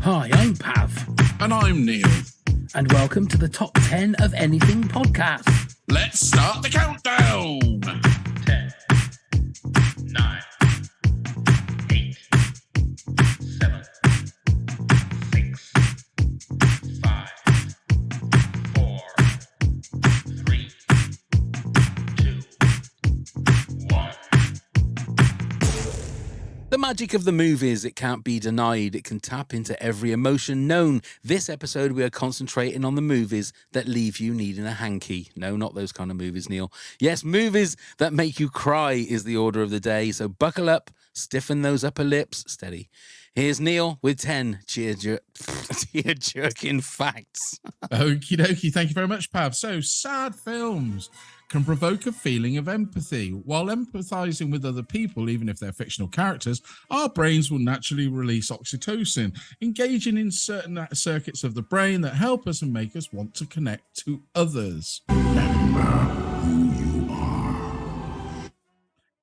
Hi, I'm Pav. And I'm Neil. And welcome to the Top 10 of Anything podcast. Let's start the countdown. 10, 9, 8, 7, 6, 5, 4, 3, 2, 1. The magic of the movies, it can't be denied. It can tap into every emotion known. This episode, we are concentrating on the movies that leave you needing a hanky. No, not those kind of movies, Neil. Yes, movies that make you cry is the order of the day. So buckle up, stiffen those upper lips. Steady. Here's Neil with 10 tear-jerking facts. Okie dokie. Thank you very much, Pav. So, sad films can provoke a feeling of empathy. While empathizing with other people, even if they're fictional characters, our brains will naturally release oxytocin, engaging in certain circuits of the brain that help us and make us want to connect to others. Remember who you are.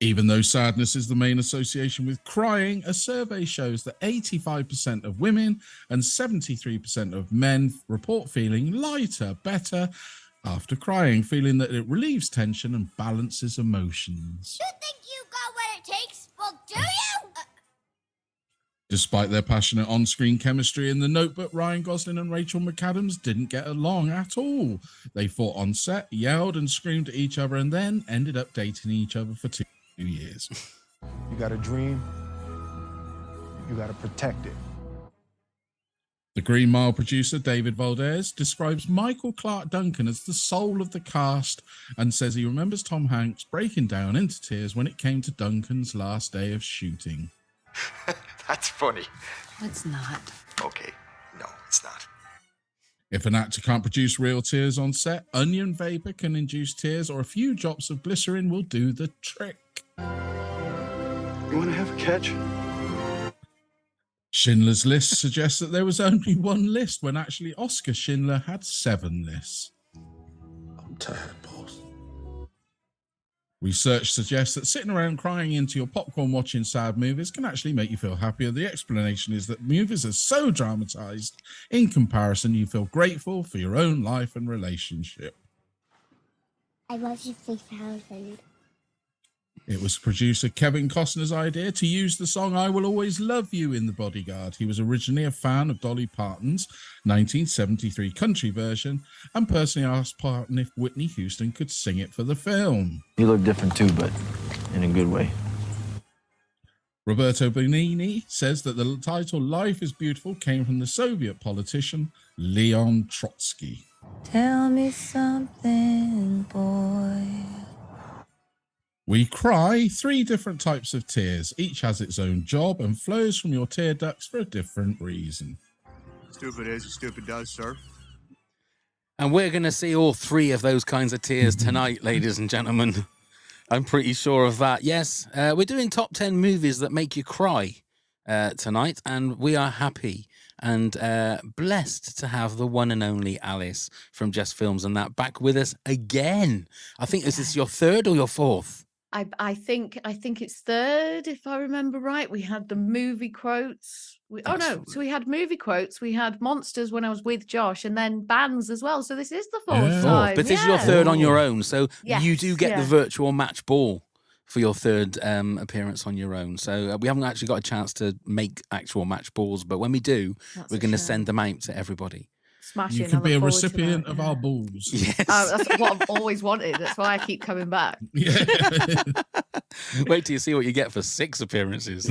Even though sadness is the main association with crying, a survey shows that 85% of women and 73% of men report feeling lighter, better, after crying, feeling that it relieves tension and balances emotions. You think you got what it takes? Well, do you? Despite their passionate on-screen chemistry in The Notebook, Ryan Gosling and Rachel McAdams didn't get along at all. They fought on set, yelled and screamed at each other, and then ended up dating each other for 2 years. You got a dream, you got to protect it. The Green Mile producer, David Valdez, describes Michael Clark Duncan as the soul of the cast and says he remembers Tom Hanks breaking down into tears when it came to Duncan's last day of shooting. That's funny. It's not. Okay, no, it's not. If an actor can't produce real tears on set, onion vapor can induce tears, or a few drops of glycerin will do the trick. You want to have a catch? Schindler's List suggests that there was only one list when actually Oscar Schindler had 7 lists. I'm tired, boss. Research suggests that sitting around crying into your popcorn watching sad movies can actually make you feel happier. The explanation is that movies are so dramatized. In comparison, you feel grateful for your own life and relationship. I love you 3000. It was producer Kevin Costner's idea to use the song I Will Always Love You in The Bodyguard. He was originally a fan of Dolly Parton's 1973 country version and personally asked Parton if Whitney Houston could sing it for the film. You look different too, but in a good way. Roberto Benigni says that the title Life is Beautiful came from the Soviet politician Leon Trotsky. Tell me something, boy. We cry 3 different types of tears. Each has its own job and flows from your tear ducts for a different reason. Stupid is what stupid does, sir. And we're going to see all 3 of those kinds of tears tonight, ladies and gentlemen. I'm pretty sure of that. Yes, we're doing top 10 movies that make you cry tonight, and we are happy and blessed to have the one and only Alice from Just Films and That back with us again. I think this is your 3rd or your 4th? I think it's 3rd, if I remember right. We had the movie quotes. So we had movie quotes. We had Monsters when I was with Josh, and then bands as well. So this is the 4th time. But this is your 3rd on your own. So Yes, you do get the virtual match ball for your 3rd appearance on your own. So we haven't actually got a chance to make actual match balls, but when we do, we're going to send them out to everybody. Smashing. You can be a recipient of our balls. Yes. That's what I've always wanted. That's why I keep coming back. Yeah. Wait till you see what you get for 6 appearances.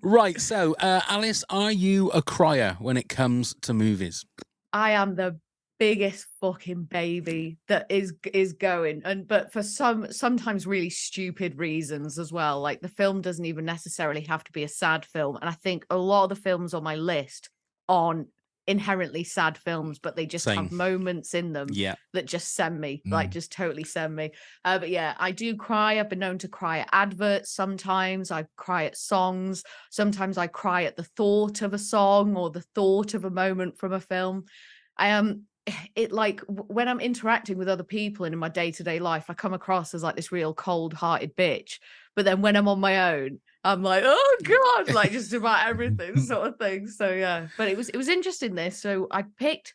Right, so Alice, are you a crier when it comes to movies? I am the biggest fucking baby that is going, but for sometimes really stupid reasons as well. Like, the film doesn't even necessarily have to be a sad film, and I think a lot of the films on my list aren't inherently sad films, but they just have moments in them that just send me, like, just totally send me. But yeah, I do cry. I've been known to cry at adverts. Sometimes I cry at songs. Sometimes I cry at the thought of a song or the thought of a moment from a film. It, like, when I'm interacting with other people and in my day-to-day life, I come across as like this real cold-hearted bitch. But then when I'm on my own, I'm like, oh God, like just about everything sort of thing. So yeah, but it was interesting this. So I picked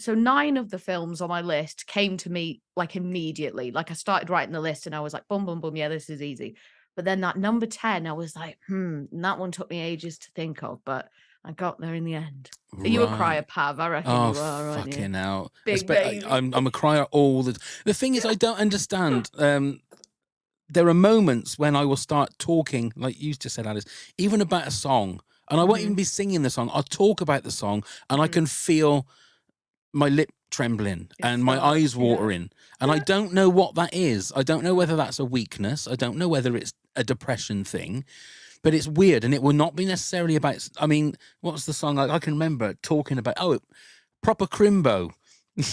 9 of the films on my list came to me like immediately. Like I started writing the list and I was like, boom, boom, boom, yeah, this is easy. But then that number 10, I was like, and that one took me ages to think of, but I got there in the end. Are you a crier, Pav? I reckon Oh, you are, aren't you? fucking hell. Big baby. I'm a crier all the thing is, I don't understand. There are moments when I will start talking, like you just said, Alice, even about a song, and I won't even be singing the song. I'll talk about the song, and I can feel my lip trembling and my eyes watering, and I don't know what that is. I don't know whether that's a weakness. I don't know whether it's a depression thing, but it's weird, and it will not be necessarily about. I mean, what's the song? I can remember talking about. Oh, proper Crimbo.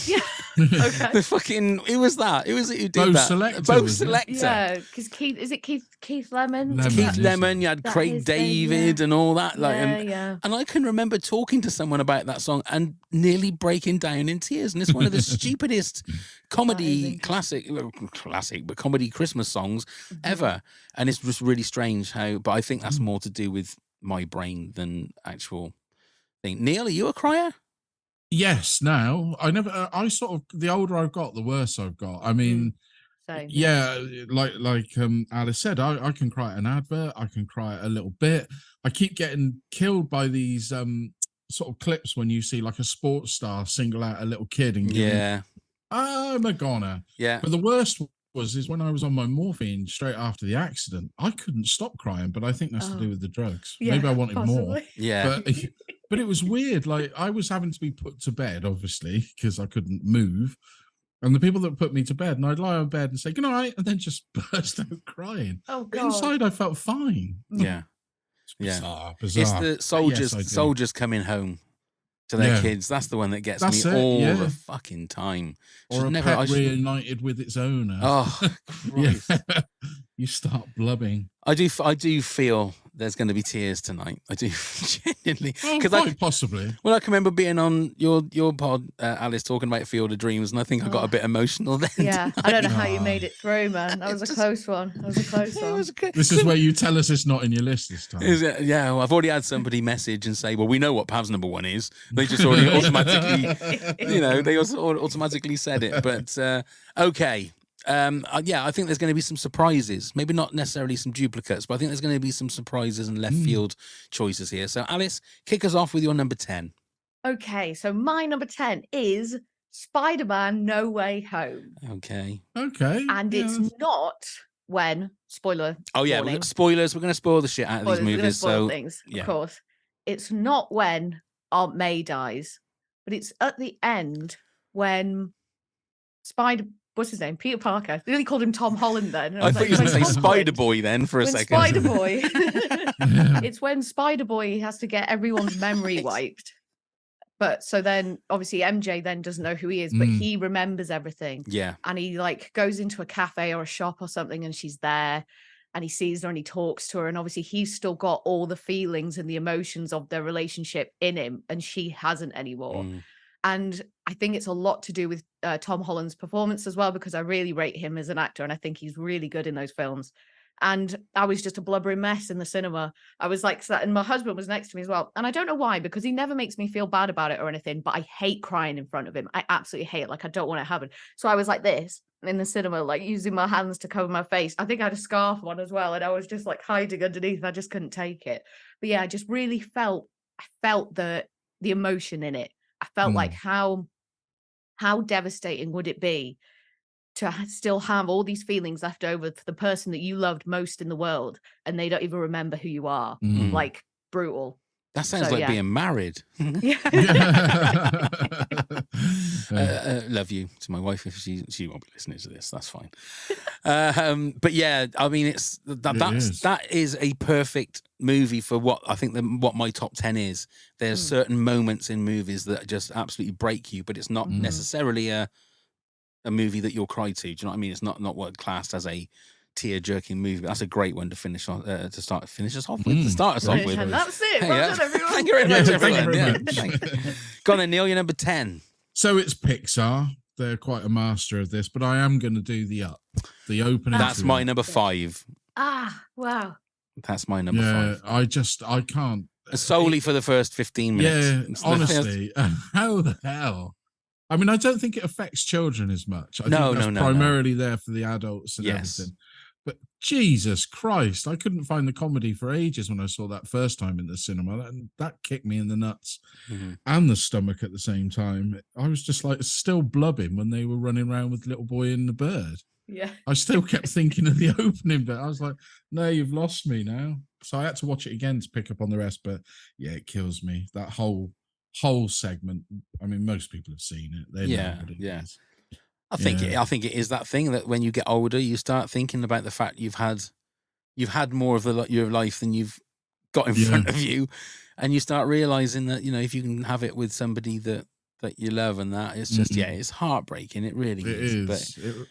Yeah. Okay. The fucking who was that? Who was it who did Bo that? Selector, Bo wasn't it? Selector. Yeah, because Keith Lemon? Lemon. Keith Lemon, you had That Craig is the- David and all that. Like, yeah. and I can remember talking to someone about that song and nearly breaking down in tears. And it's one of the stupidest comedy classic, but comedy Christmas songs ever. And it's just really strange how, but I think that's more to do with my brain than actual thing. Neil, are you a crier? Yes. Now I never. I sort of the older I've got, the worse I've got. I mean, Same, like Alice said, I can cry at an advert. I can cry at a little bit. I keep getting killed by these sort of clips when you see like a sports star single out a little kid and give him, I'm a goner. Yeah. But the worst is when I was on my morphine straight after the accident. I couldn't stop crying, but I think that's to do with the drugs. Yeah, Maybe I wanted more. possibly. Yeah. But it was weird. Like I was having to be put to bed, obviously, because I couldn't move. And the people that put me to bed, and I'd lie on bed and say good night, and then just burst out crying. Oh But God. inside, I felt fine. Yeah. It's bizarre. It's Bizarre. the soldiers Yes, I do. soldiers coming home to their kids. That's the one that gets That's me it, all yeah. the fucking time. Or Should a I pet should- reunited with its owner. Oh, Christ. You start blubbing. I do feel there's going to be tears tonight. I do genuinely because Quite possibly. Well, I can remember being on your pod, Alice, talking about Field of Dreams, and I think I got a bit emotional then. Yeah, I don't know how you Oh. made it through, man. That was a close one. That was a close It one. was good. This is where you tell us it's not in your list this time. Is it? Yeah, well, I've already had somebody message and say, well, we know what Pav's number 1 is. They just already automatically, they also automatically said it. But okay. I think there's going to be some surprises. Maybe not necessarily some duplicates, but I think there's going to be some surprises and left field choices here. So, Alice, kick us off with your number 10. Okay, so my number 10 is Spider-Man No Way Home. Okay. Okay. And it's not when, spoiler. Oh, yeah. warning, Spoilers. We're going to spoil the shit out of spoilers, these we're gonna movies. spoil So, things, yeah. of course. It's not when Aunt May dies, but it's at the end when what's his name? Peter Parker. They really called him Tom Holland then. And I thought you were going to say "When Tom Spider Holland." Boy then for a When second. Spider Boy. It's when Spider Boy has to get everyone's memory wiped. But so then obviously MJ then doesn't know who he is, but he remembers everything. Yeah. And he like goes into a cafe or a shop or something and she's there and he sees her and he talks to her. And obviously he's still got all the feelings and the emotions of their relationship in him and she hasn't anymore. And I think it's a lot to do with Tom Holland's performance as well, because I really rate him as an actor and I think he's really good in those films. And I was just a blubbering mess in the cinema. I was like that, and my husband was next to me as well. And I don't know why, because he never makes me feel bad about it or anything, but I hate crying in front of him. I absolutely hate it. Like, I don't want it to happen. So I was like this in the cinema, like using my hands to cover my face. I think I had a scarf on as well. And I was just like hiding underneath. I just couldn't take it. But yeah, I just really felt the emotion in it. I felt like how devastating would it be to still have all these feelings left over for the person that you loved most in the world and they don't even remember who you are. Like, brutal. That sounds like being married. Love you to my wife if she won't be listening to this. That's fine. But yeah, I mean, that is a perfect movie for what I think what my top 10 is. There's certain moments in movies that just absolutely break you, but it's not necessarily a movie that you'll cry to. Do you know what I mean? It's not what classed as a tear-jerking movie. But that's a great one to finish on finish us off with. To start us off with. And that's it. Hey, Well done, everyone. Thank you very much, Thank you everyone. very much. Go on then, Neil, you're number 10. So it's Pixar. They're quite a master of this, but I am going to do the opening. That's my number 5. Ah, wow. That's my number Yeah, 5. I can't. Solely for the first 15 minutes. Yeah, It's the honestly, how the hell? I mean, I don't think it affects children as much. I think that's No. primarily there for the adults and Yes. everything. But Jesus Christ, I couldn't find the comedy for ages when I saw that first time in the cinema. That kicked me in the nuts Mhm. and the stomach at the same time. I was just like still blubbing when they were running around with Little Boy and the Bird. Yeah. I still kept thinking of the opening bit. I was like, no, you've lost me now. So I had to watch it again to pick up on the rest. But yeah, it kills me. That whole segment. I mean, most people have seen it. They know what it is. I think it is that thing that when you get older, you start thinking about the fact you've had more of your life than you've got in front of you, and you start realizing that if you can have it with somebody that you love, and that it's just it's heartbreaking. It really is. But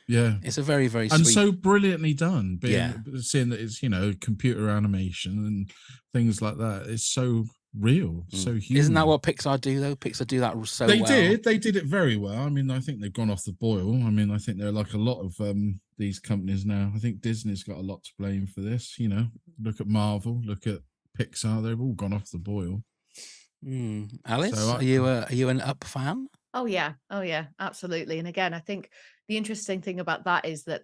it's a very, very and sweet. so brilliantly done. Seeing that it's computer animation and things like that. It's so real, so human. Isn't that what Pixar do though? Pixar do that so well. They did it very well. I mean, I think they've gone off the boil. I mean, I think they're like a lot of these companies now. I think Disney's got a lot to blame for this. Look at Marvel, look at Pixar. They've all gone off the boil. Alice, are you an Up fan? Oh yeah, absolutely. And again, I think the interesting thing about that is that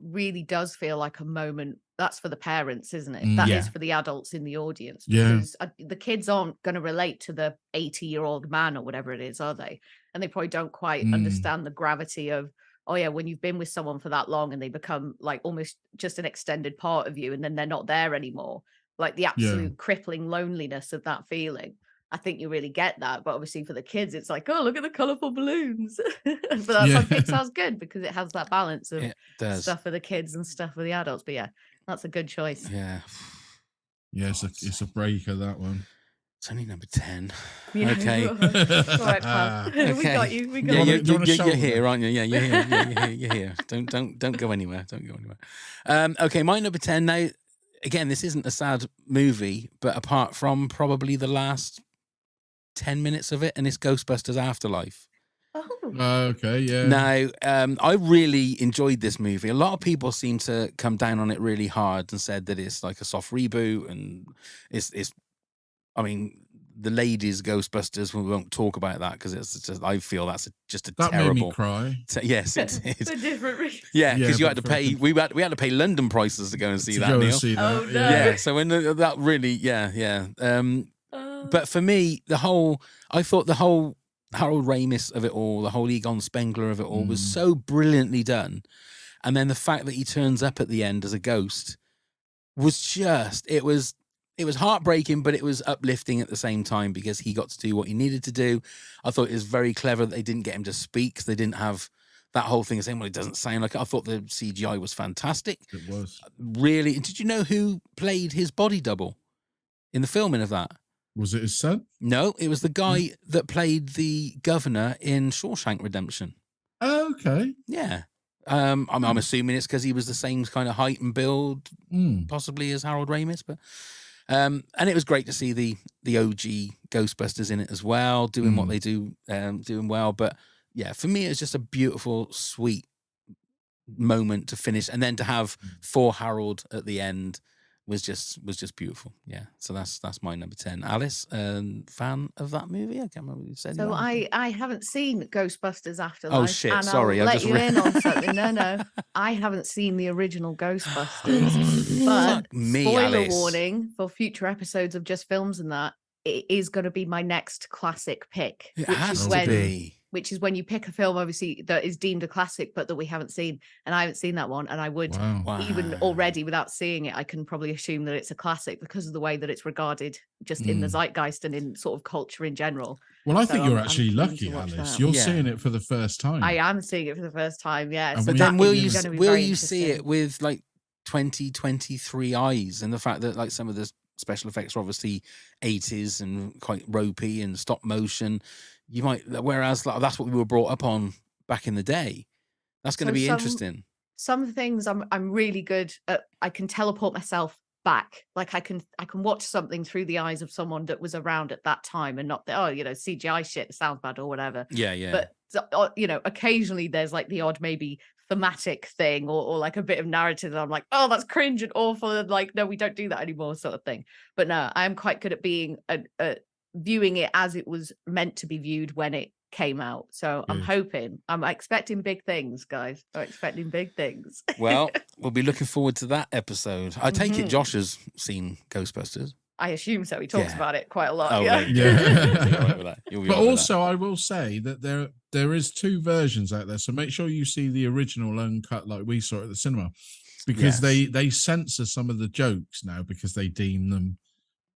really does feel like a moment that's for the parents, isn't it? That is for the adults in the audience, because the kids aren't going to relate to the 80-year-old man or whatever it is, are they? And they probably don't quite understand the gravity of, oh yeah, when you've been with someone for that long and they become like almost just an extended part of you, and then they're not there anymore, like the absolute crippling loneliness of that feeling. I think you really get that, but obviously for the kids, it's like, oh, look at the colorful balloons. But that's why Pixar's good, because it has that balance of stuff for the kids and stuff for the adults. But yeah, that's a good choice. Yeah, it's a breaker, that one. It's only number 10. Yeah. Okay. All right, pal. Okay. We got you. We got you. You're here, aren't you? Yeah, you're here. You're here. Don't go anywhere. Don't go anywhere. Okay, my number 10 now. Again, this isn't a sad movie, but apart from probably the last 10 minutes of it, and it's Ghostbusters Afterlife. Okay, yeah. Now, I really enjoyed this movie. A lot of people seem to come down on it really hard and said that it's like a soft reboot, and it's I mean, the ladies Ghostbusters, we won't talk about that because it's just, I feel that's just a that terrible. Made me cry. Yes, it is. For different reasons. Yeah, because you had to pay. We had to pay London prices to go and see that. Neil. Oh no. Yeah, so when that really, but for me, I thought the whole Harold Ramis of it all, the whole Egon Spengler of it all, was so brilliantly done, and then the fact that he turns up at the end as a ghost was just it was heartbreaking, but it was uplifting at the same time because he got to do what he needed to do. I thought it was very clever that they didn't get him to speak. They didn't have that whole thing of saying, well, it doesn't sound like it. I thought the CGI was fantastic. It was. Really. Did you know who played his body double in the filming of that? Was it his son? No, it was the guy that played the governor in Shawshank Redemption. Oh, okay. Yeah. I'm assuming it's because he was the same kind of height and build, possibly as Harold Ramis, but... and it was great to see the OG Ghostbusters in it as well, doing what they do, doing well. But yeah, for me, it's just a beautiful, sweet moment to finish, and then to have for Harold at the end was just beautiful. Yeah, so that's my number 10. Alice, fan of that movie? I can't remember what you said. So I haven't seen Ghostbusters Afterlife. Oh shit! And Sorry, I'll let you in on something. No, I haven't seen the original Ghostbusters. But Fuck me, spoiler Alice. warning for future episodes of Just Films and that, it is going to be my next classic pick. It has to be. Which is when you pick a film, obviously, that is deemed a classic, but that we haven't seen. And I haven't seen that one. And I would, even already without seeing it, I can probably assume that it's a classic because of the way that it's regarded just in the zeitgeist and in sort of culture in general. Well, I think you're actually lucky, Alice. You're seeing it for the first time. I am seeing it for the first time, yeah. But then will you see it with like 2023 eyes, and the fact that like some of the special effects are obviously 80s and quite ropey and stop motion? You might, whereas like, that's what we were brought up on back in the day. That's going to be interesting. Some things I'm really good at. I can teleport myself back. Like I can watch something through the eyes of someone that was around at that time, and not CGI shit sounds bad or whatever. Yeah. But occasionally there's like the odd maybe thematic thing or like a bit of narrative that I'm like, oh, that's cringe and awful, and like, no, we don't do that anymore, sort of thing. But no, I am quite good at being viewing it as it was meant to be viewed when it came out. So I'm expecting big things, guys. I'm expecting big things. Well, we'll be looking forward to that episode. I take it Josh has seen Ghostbusters. I assume so. He talks Yeah. about it quite a lot. Oh, yeah. right. Yeah. You'll be all right with that. You'll be But all right with also, I will say that there is 2 versions out there, so make sure you see the original uncut like we saw at the cinema, because they censor some of the jokes now because they deem them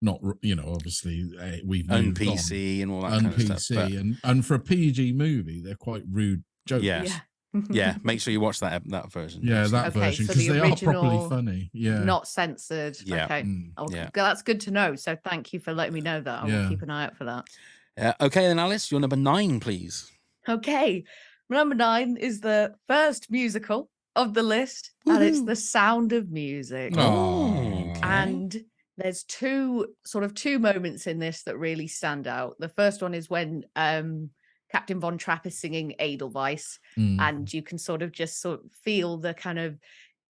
not, obviously we've that. moved PC on. and all that kind of stuff. But And for a PG movie, they're quite rude jokes. yes. Yeah, make sure you watch that version. Yeah, that Okay, version, so because the they are properly original, funny. Yeah. not censored. Yeah. Okay. Yeah. That's good to know. So thank you for letting me know that. I will keep an eye out for that. Okay, then Alice, you're number 9, please. Okay. Number 9 is the first musical of the list, and it's The Sound of Music. Oh. And there's two moments in this that really stand out. The first one is when Captain Von Trapp is singing Edelweiss, and you can sort of feel the kind of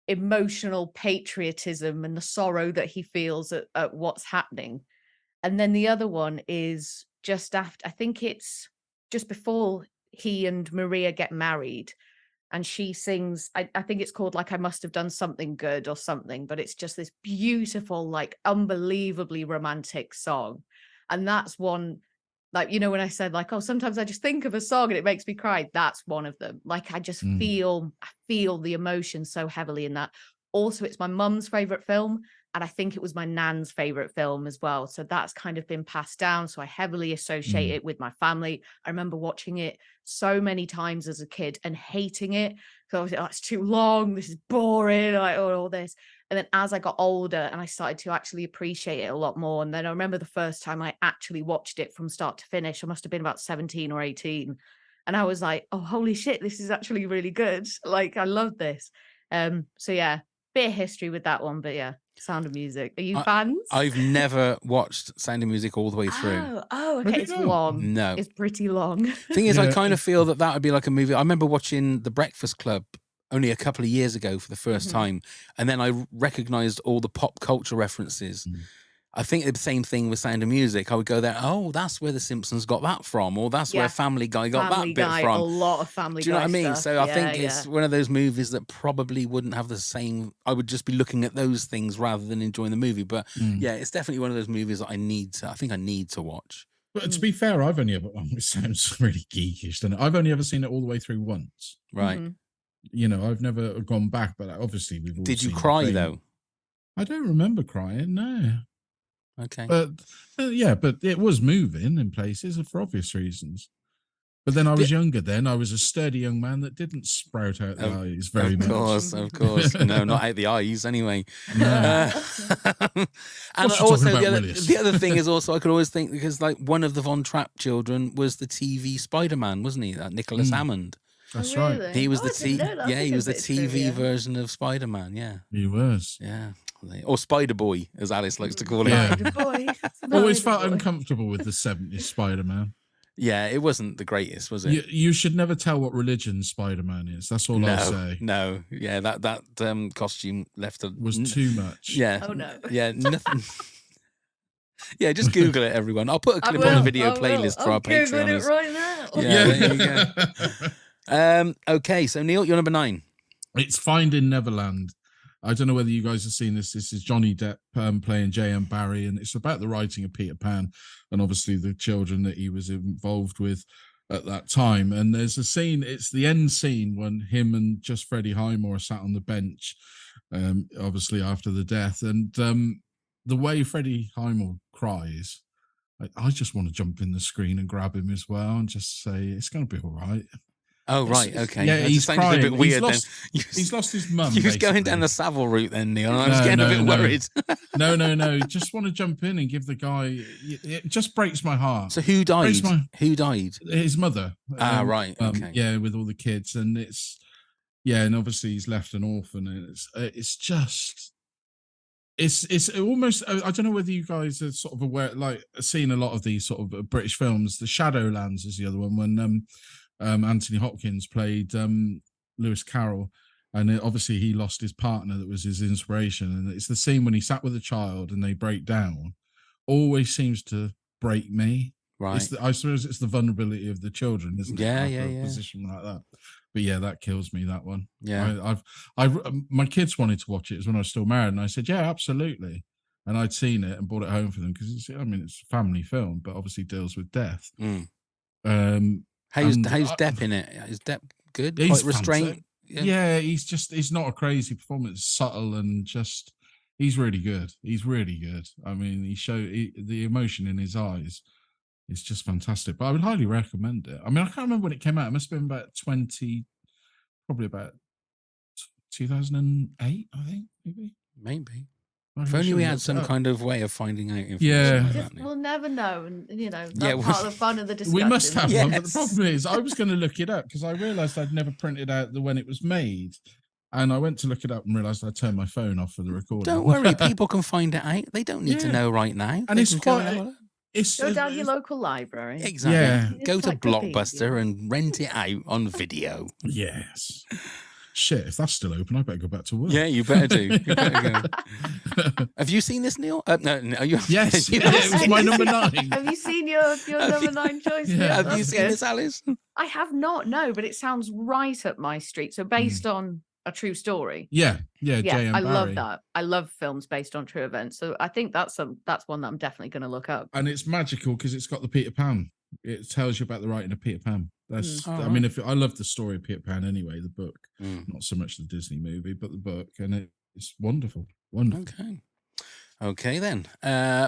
emotional patriotism and the sorrow that he feels at what's happening. And then the other one is just after, I think it's just before he and Maria get married, and she sings, I think it's called like I Must Have Done Something Good or something, but it's just this beautiful, like unbelievably romantic song. And that's one, like, when I said like, oh, sometimes I just think of a song and it makes me cry. That's one of them. Like I just feel the emotion so heavily in that. Also, it's my mum's favorite film, and I think it was my nan's favorite film as well. So that's kind of been passed down. So I heavily associate it with my family. I remember watching it so many times as a kid and hating it. So I was like, oh, it's too long. This is boring. Like all this. And then as I got older and I started to actually appreciate it a lot more. And then I remember the first time I actually watched it from start to finish, I must have been about 17 or 18. And I was like, oh, holy shit, this is actually really good. Like, I love this. So yeah, bit of history with that one, but yeah, Sound of Music. Are you fans? I've never watched Sound of Music all the way through. Oh, okay. It's long. No. It's pretty long. Thing is, I kind of feel that would be like a movie. I remember watching The Breakfast Club only a couple of years ago for the first time, and then I recognized all the pop culture references. I think the same thing with Sound of Music. I would go there, oh, that's where The Simpsons got that from, or that's where Family Guy got that bit from. A lot of Family Guy. Do you know what I mean? Stuff. So I think it's one of those movies that probably wouldn't have the same. I would just be looking at those things rather than enjoying the movie. But yeah, it's definitely one of those movies that I need to watch. But to be fair, I've only ever, it sounds really geekish, doesn't it? I've only ever seen it all the way through once. Right. I've never gone back, but obviously we've all Did you seen cry though? I don't remember crying, no. Okay. But but it was moving in places for obvious reasons. But then I was younger then. I was a sturdy young man that didn't sprout out the eyes very much. Of course. No, not out the eyes anyway. No. And also the other thing is also I could always think, because like one of the Von Trapp children was the TV Spider-Man, wasn't he? That Nicholas Hammond. That's right. He was he was the TV version of Spider-Man, yeah. He was. Yeah. Or Spider-Boy, as Alice likes to call him. Yeah. Always felt uncomfortable with the 70s Spider-Man. Yeah, it wasn't the greatest, was it? You should never tell what religion Spider-Man is. That's all I'll say. No, yeah, that costume was too much. Yeah. Oh no. Yeah, nothing. Yeah, just Google it, everyone. I'll put a clip on the video playlist for our Patreon. Googling it right now. Yeah, there you go. Okay, so Neil, you're number 9. It's Finding Neverland. I don't know whether you guys have seen this. This is Johnny Depp playing J.M. Barrie, and it's about the writing of Peter Pan and obviously the children that he was involved with at that time. And there's a scene, it's the end scene when him and just Freddie Highmore sat on the bench, obviously after the death. And the way Freddie Highmore cries, I just want to jump in the screen and grab him as well and just say, it's going to be all right. Oh, right, okay. Yeah, he's crying. A bit weird then. He's lost his mum. He was going down the Savile route then, Neil. I was getting a bit worried. No. Just want to jump in and give the guy... It just breaks my heart. So who died? Who died? His mother. Right, okay. Yeah, with all the kids. And it's... Yeah, and obviously he's left an orphan. And it's just... It's almost... I don't know whether you guys are sort of aware, like, seen a lot of these sort of British films. The Shadowlands is the other one, when... Anthony Hopkins played Lewis Carroll, and obviously he lost his partner that was his inspiration. And it's the scene when he sat with a child and they break down. Always seems to break me. Right. I suppose it's the vulnerability of the children, isn't it? Yeah, After yeah, a yeah. position like that. But yeah, that kills me. That one. Yeah. My kids wanted to watch it when I was still married, and I said, yeah, absolutely. And I'd seen it and brought it home for them because it's a family film, but obviously deals with death. Mm. How's Depp in it? Is Depp good? He's Quite restrained. fantastic. Yeah, he's not a crazy performance, subtle and just he's really good. He's really good. I mean, the emotion in his eyes is just fantastic. But I would highly recommend it. I mean, I can't remember when it came out. It must have been probably about 2008, I think, Maybe. I'm If only sure we you had looked it some up. kind of way of finding out information. Yeah. like Just, that now. we'll never know, and that's Yeah, part of the fun of the discussion. We must have one, but the Yes. problem is I was going to look it up because I realised I'd never printed out when it was made. And I went to look it up and realised I turned my phone off for the recording. Don't worry, people can find it out. They don't need to Yeah. know right now. And They it's can go quite- and have a look. It's Go down your local library. Exactly. Yeah. Go to Encyclopedia. Blockbuster and rent it out on video. Yes. Shit, if that's still open, I better go back to work. Yeah, you better do. You better go. Have you seen this, Neil? No, you Yes, you yeah, it was my number 9. Have you seen your number 9 choice? Yeah. Neil? Have you That's seen good. this, Alice? I have not, no, but it sounds right up my street. So based on a true story. Yeah, Yeah, J.M. I love Barrie. that. I love films based on true events. So I think that's one that I'm definitely going to look up. And it's magical because it's got the Peter Pan. It tells you about the writing of Peter Pan. That's, Mm. I mean, I love the story of Peter Pan anyway, the book, Mm. not so much the Disney movie, but the book, and it's wonderful, wonderful. Okay then.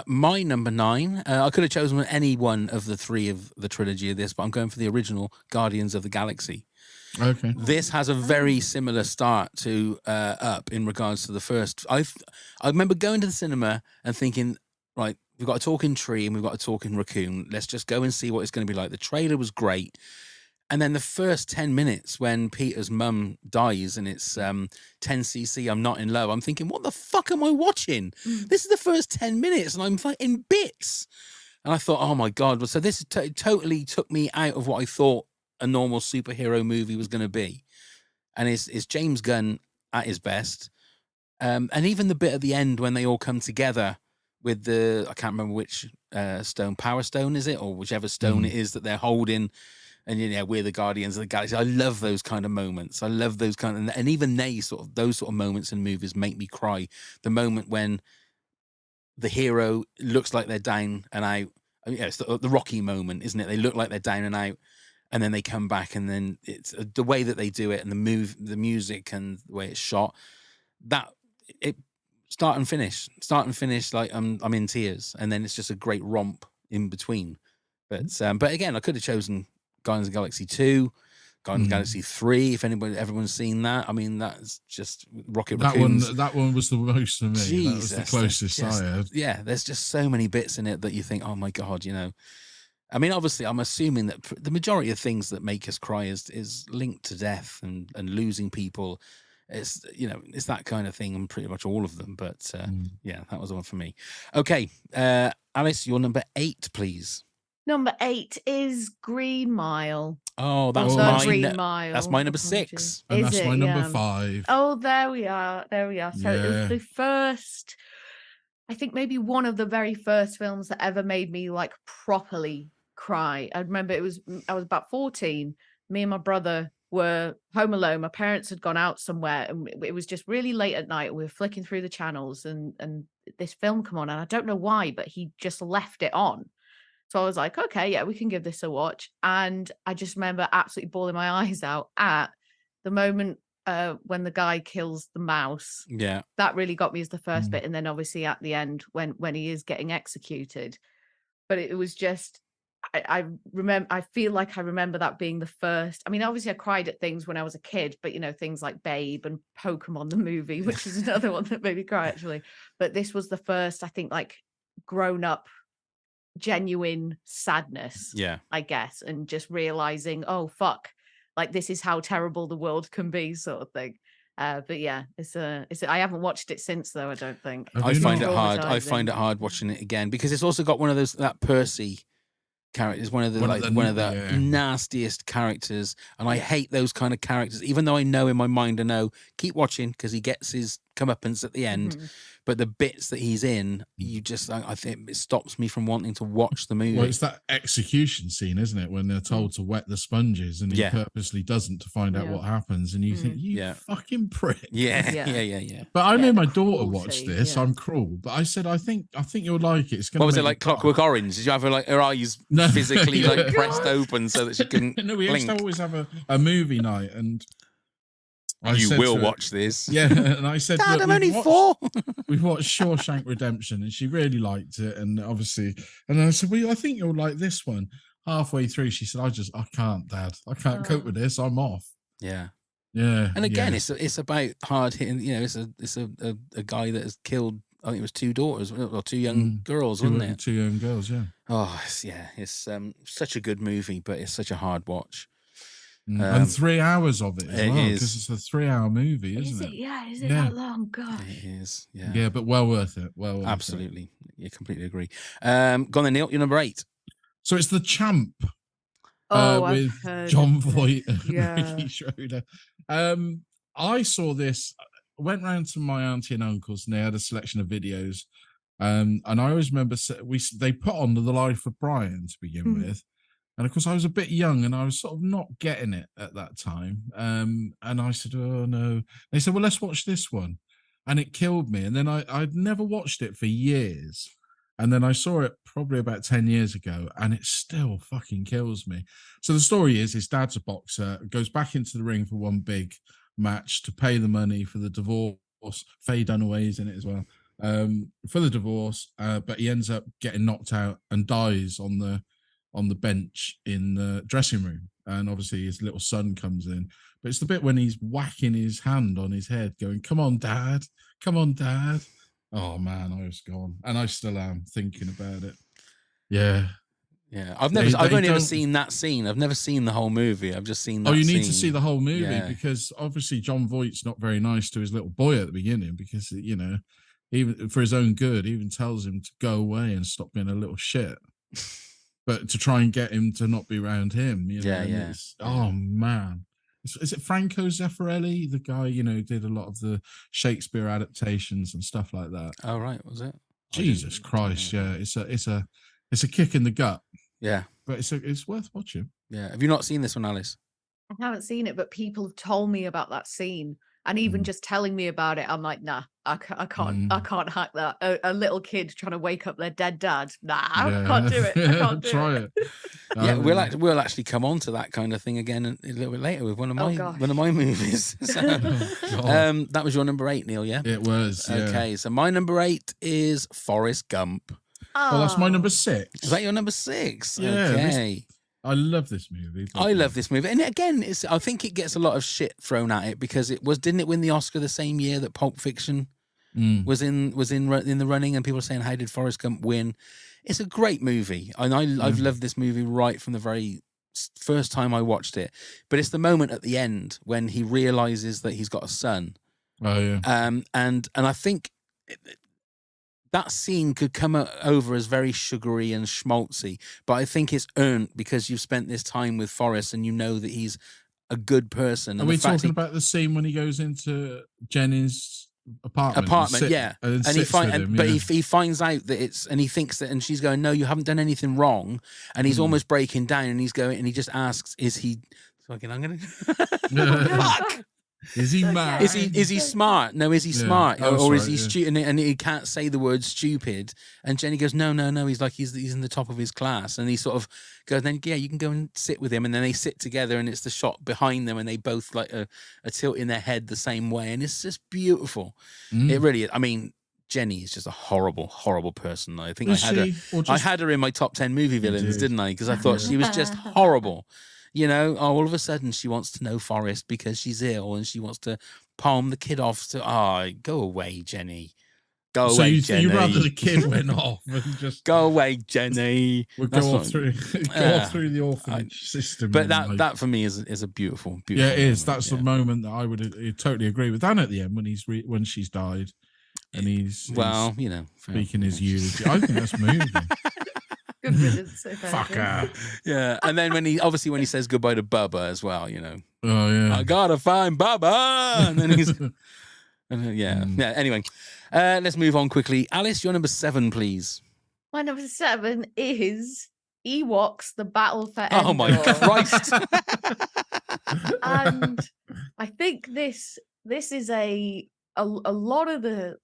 My number 9. I could have chosen any one of the 3 of the trilogy of this, but I'm going for the original Guardians of the Galaxy. Okay. This has a very similar start to Up in regards to the first. I remember going to the cinema and thinking, right, we've got a talking tree and we've got a talking raccoon. Let's just go and see what it's going to be like. The trailer was great. And then the first 10 minutes when Peter's mum dies and it's 10cc, I'm not in love. I'm thinking, what the fuck am I watching? This is the first 10 minutes and I'm like in bits. And I thought, oh my God. So this totally took me out of what I thought a normal superhero movie was going to be. And it's James Gunn at his best. And even the bit at the end when they all come together with I can't remember which stone, Power Stone, is it? Or whichever stone it is that they're holding. And we're the Guardians of the Galaxy. I love those kind of moments. I love those and even those sort of moments in movies make me cry. The moment when the hero looks like they're down and out. I mean, it's the Rocky moment, isn't it? They look like they're down and out, and then they come back, and then it's the way that they do it, and the music, and the way it's shot. That it start and finish. Like I'm in tears, and then it's just a great romp in between. But again, I could have chosen Guardians of the Galaxy 2, Guardians of the Galaxy 3, if everyone's seen that. I mean, that's just Rocket Raccoons. That one was the most for me. Jesus, that was the closest I had. Yeah, there's just so many bits in it that you think, oh my God, I mean, obviously, I'm assuming that the majority of things that make us cry is linked to death and losing people. It's it's that kind of thing, and pretty much all of them. But yeah, that was the one for me. Okay, Alice, your number 8, please. Number 8 is Green Mile. Oh, that's The mine. Green Mile. That's my number Apologies. 6. And Is that's it? my number Yeah. 5. Oh, there we are. So it Yeah. was the first, I think maybe one of the very first films that ever made me like properly cry. I remember I was about 14. Me and my brother were home alone. My parents had gone out somewhere and it was just really late at night. We were flicking through the channels and this film come on, and I don't know why, but he just left it on. So I was like, okay, yeah, we can give this a watch. And I just remember absolutely bawling my eyes out at the moment when the guy kills the mouse. Yeah. That really got me as the first bit. And then obviously at the end when he is getting executed. But it was just, I feel like I remember that being the first. I mean, obviously I cried at things when I was a kid, but things like Babe and Pokemon the movie, which is another one that made me cry actually. But this was the first, I think, like grown up genuine sadness, I guess, and just realizing, oh fuck, like this is how terrible the world can be, sort of thing. But yeah, it's I haven't watched it since though. I don't think. I find it hard. I find it hard watching it again because it's also got one of those that Percy characters, one of the yeah. nastiest characters, and I hate those kind of characters. Even though I know in my mind, I know keep watching because he gets his comeuppance at the end. But the bits that he's in, you just I think it stops me from wanting to watch the movie. Well, it's that execution scene, isn't it? When they're told to wet the sponges and he purposely doesn't to find out what happens, and you think, you fucking prick. Yeah. But I know my daughter watched this. I'm cruel, but I said, I think you'll like it. It's going. What was it like? Clockwork Orange? Did you have her eyes physically pressed open so that she couldn't? No, we used to always have a movie night, and you will watch this. Yeah, and I said, Dad, I'm only 4. We've watched Shawshank Redemption, and she really liked it, and obviously, and I said, well, I think you'll like this one. Halfway through, she said, I can't, Dad. I can't cope with this. I'm off. Yeah. Yeah. And again, it's about hard hitting. It's a guy that has killed. I think it was 2 daughters or 2 young girls, wasn't it? 2 young girls, yeah. Oh, it's such a good movie, but it's such a hard watch. And 3 hours of it as well, because it's a 3-hour movie, isn't it? Yeah, is it that long? Gosh. It is, yeah. Yeah, but well worth it. Well worth Absolutely. You completely agree. Go on then, Neil, you're number 8. So it's The Champ. With John Voight and Ricky Schroeder. I saw this, went round to my auntie and uncle's, and they had a selection of videos. And I always remember they put on The Life of Brian to begin with. And of course, I was a bit young and I was sort of not getting it at that time. And I said, oh no. They said, well, let's watch this one. And it killed me. And then I'd never watched it for years. And then I saw it probably about 10 years ago, and it still fucking kills me. So the story is his dad's a boxer, goes back into the ring for one big match to pay the money for the divorce. Faye Dunaway's in it as well, for the divorce. But he ends up getting knocked out and dies on the bench in the dressing room. And obviously his little son comes in. But it's the bit when he's whacking his hand on his head, going, come on, Dad. Come on, Dad. Oh man, I was gone, and I still am thinking about it. Yeah. I've only ever seen that scene. I've never seen the whole movie. I've just seen that. Oh, you need scene. to see the whole movie because obviously John Voight's not very nice to his little boy at the beginning because even for his own good, he even tells him to go away and stop being a little shit. But to try and get him to not be around him, oh man. Is it Franco Zeffirelli, the guy, did a lot of the Shakespeare adaptations and stuff like that? Oh, right. Was it? Jesus Christ. Yeah. It's a kick in the gut. Yeah. But it's worth watching. Yeah. Have you not seen this one, Alice? I haven't seen it, but people have told me about that scene. And even just telling me about it, I'm like, nah, I can't hack that. A little kid trying to wake up their dead dad. Nah, I can't do it. I can't do Try it. Yeah, we'll actually come on to that kind of thing again a little bit later with one of my movies. So, that was your number 8, Neil. Yeah, it was. Yeah. Okay, so my number 8 is Forrest Gump. Well, that's my number 6. Is that your number 6? Yeah. Okay. I love this movie. I love this movie, and again, I think it gets a lot of shit thrown at it because didn't it win the Oscar the same year that Pulp Fiction was in the running, and people are saying, how did Forrest Gump win? It's a great movie, and I've loved this movie right from the very first time I watched it. But it's the moment at the end when he realizes that he's got a son. Oh yeah. And I think that scene could come over as very sugary and schmaltzy, but I think it's earned because you've spent this time with Forrest and you know that he's a good person. Are we talking about the scene when he goes into Jenny's apartment? Yeah. And he finds out that and he thinks that, and she's going, no, you haven't done anything wrong. And he's almost breaking down, and he's going, and he just asks, is he fucking, I'm going to fuck. Is he mad? Is he smart? No, is he smart? Or is he stupid? And he can't say the word stupid. And Jenny goes, no. He's like, he's in the top of his class. And he sort of goes, then yeah, you can go and sit with him. And then they sit together, and it's the shot behind them, and they both like are tilting their head the same way. And it's just beautiful. It really is. I mean, Jenny is just a horrible, horrible person. I think I had her in my top 10 movie villains, didn't I? Because I thought she was just horrible. All of a sudden she wants to know Forrest because she's ill and she wants to palm the kid off to, go away, Jenny. Go away, Jenny. So you'd rather the kid went off and just... Go away, Jenny. We'll go off through the orphanage system. But that for me is a beautiful, beautiful Yeah, it is. moment, That's the moment that I would totally agree with. And at the end when she's died and he's speaking his eulogy. I think that's moving. Good riddance. If Fuck anything. her. Yeah, and then when he says goodbye to Bubba as well, you know, Oh yeah. I gotta find Bubba, and then he's yeah. Anyway, let's move on quickly. Alice, your number 7, please. My number 7 is Ewoks: The Battle for Endor. Oh my Christ! And I think this is a lot of the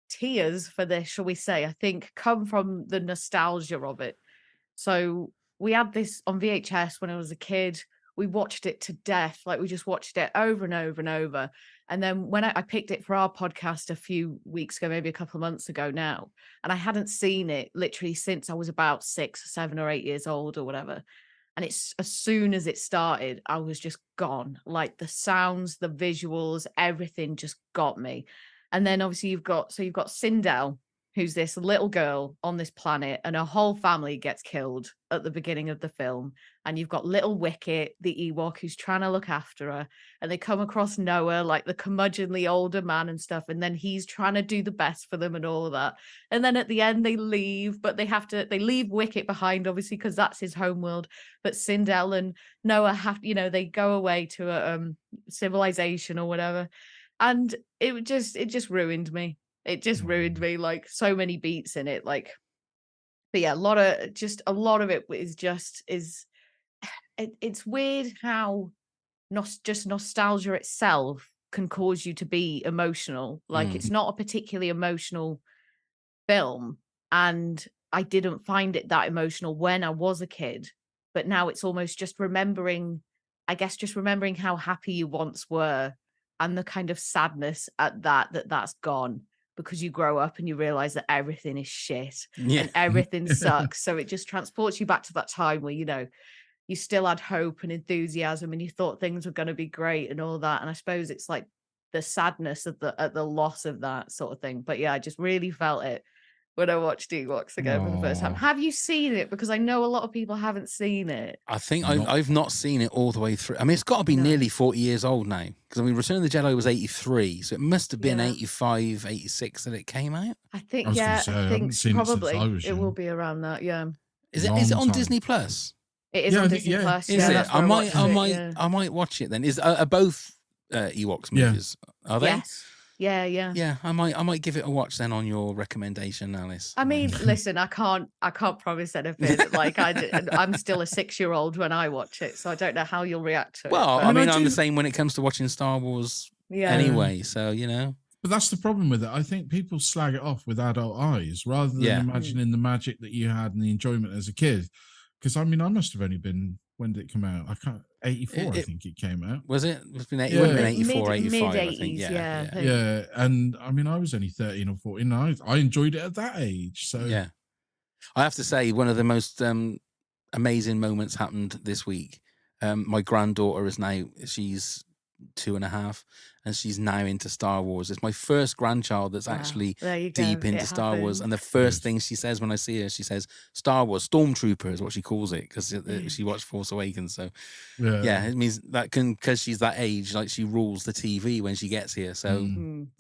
tears for this, shall we say, I think come from the nostalgia of it. So we had this on VHS when I was a kid. We watched it to death. Like, we just watched it over and over and over. And then when I picked it for our podcast a few weeks ago, maybe a couple of months ago now, and I hadn't seen it literally since I was about 6 or 7 or 8 years old or whatever. And it's as soon as it started, I was just gone. Like, the sounds, the visuals, everything just got me. And then obviously you've got Sindel, who's this little girl on this planet, and her whole family gets killed at the beginning of the film. And you've got little Wicket, the Ewok, who's trying to look after her. And they come across Noah, like the curmudgeonly older man and stuff. And then he's trying to do the best for them and all that. And then at the end they leave, but they leave Wicket behind, obviously, because that's his homeworld. But Sindel and Noah they go away to a civilization or whatever. And it just ruined me. It just ruined me, like, so many beats in it. Like, but yeah, a lot of it is it's weird how just nostalgia itself can cause you to be emotional. Like, it's not a particularly emotional film, and I didn't find it that emotional when I was a kid, but now it's almost just remembering how happy you once were, and the kind of sadness at that's gone, because you grow up and you realize that everything is shit and everything sucks. So it just transports you back to that time where, you still had hope and enthusiasm and you thought things were going to be great and all that. And I suppose it's like the sadness at the loss of that sort of thing. But yeah, I just really felt it when I watched Ewoks again for the first time. Have you seen it? Because I know a lot of people haven't seen it. I think I've not seen it all the way through. I mean, it's got to be nearly 40 years old now, because I mean, Return of the Jedi was 83, so it must have been 85, 86 that it came out. I think, I think probably it will be around that. Yeah. Is it on Disney Plus? It is on Disney Plus. Is it? I might watch it then. Are both Ewoks movies? Are they? Yes. Yeah. I might give it a watch then on your recommendation, Alice. I mean, listen, I can't promise anything. Like, I'm still a 6-year-old when I watch it, so I don't know how you'll react to it. Well, I mean, I'm the same when it comes to watching Star Wars. Anyway, so But that's the problem with it. I think people slag it off with adult eyes rather than imagining the magic that you had and the enjoyment as a kid. Because I mean, I must have only been, when did it come out? 84, I think it came out. Was it? It's been 84, 85, mid-80s, I think. Yeah. And I mean, I was only 13 or 14. I enjoyed it at that age. So yeah, I have to say, one of the most amazing moments happened this week. My granddaughter she's 2.5, and she's now into Star Wars. It's my first grandchild that's actually deep into Star Wars, and the first thing she says when I see her, she says Star Wars Stormtrooper is what she calls it, because she watched Force Awakens. So it means that because she's that age, like, she rules the TV when she gets here. So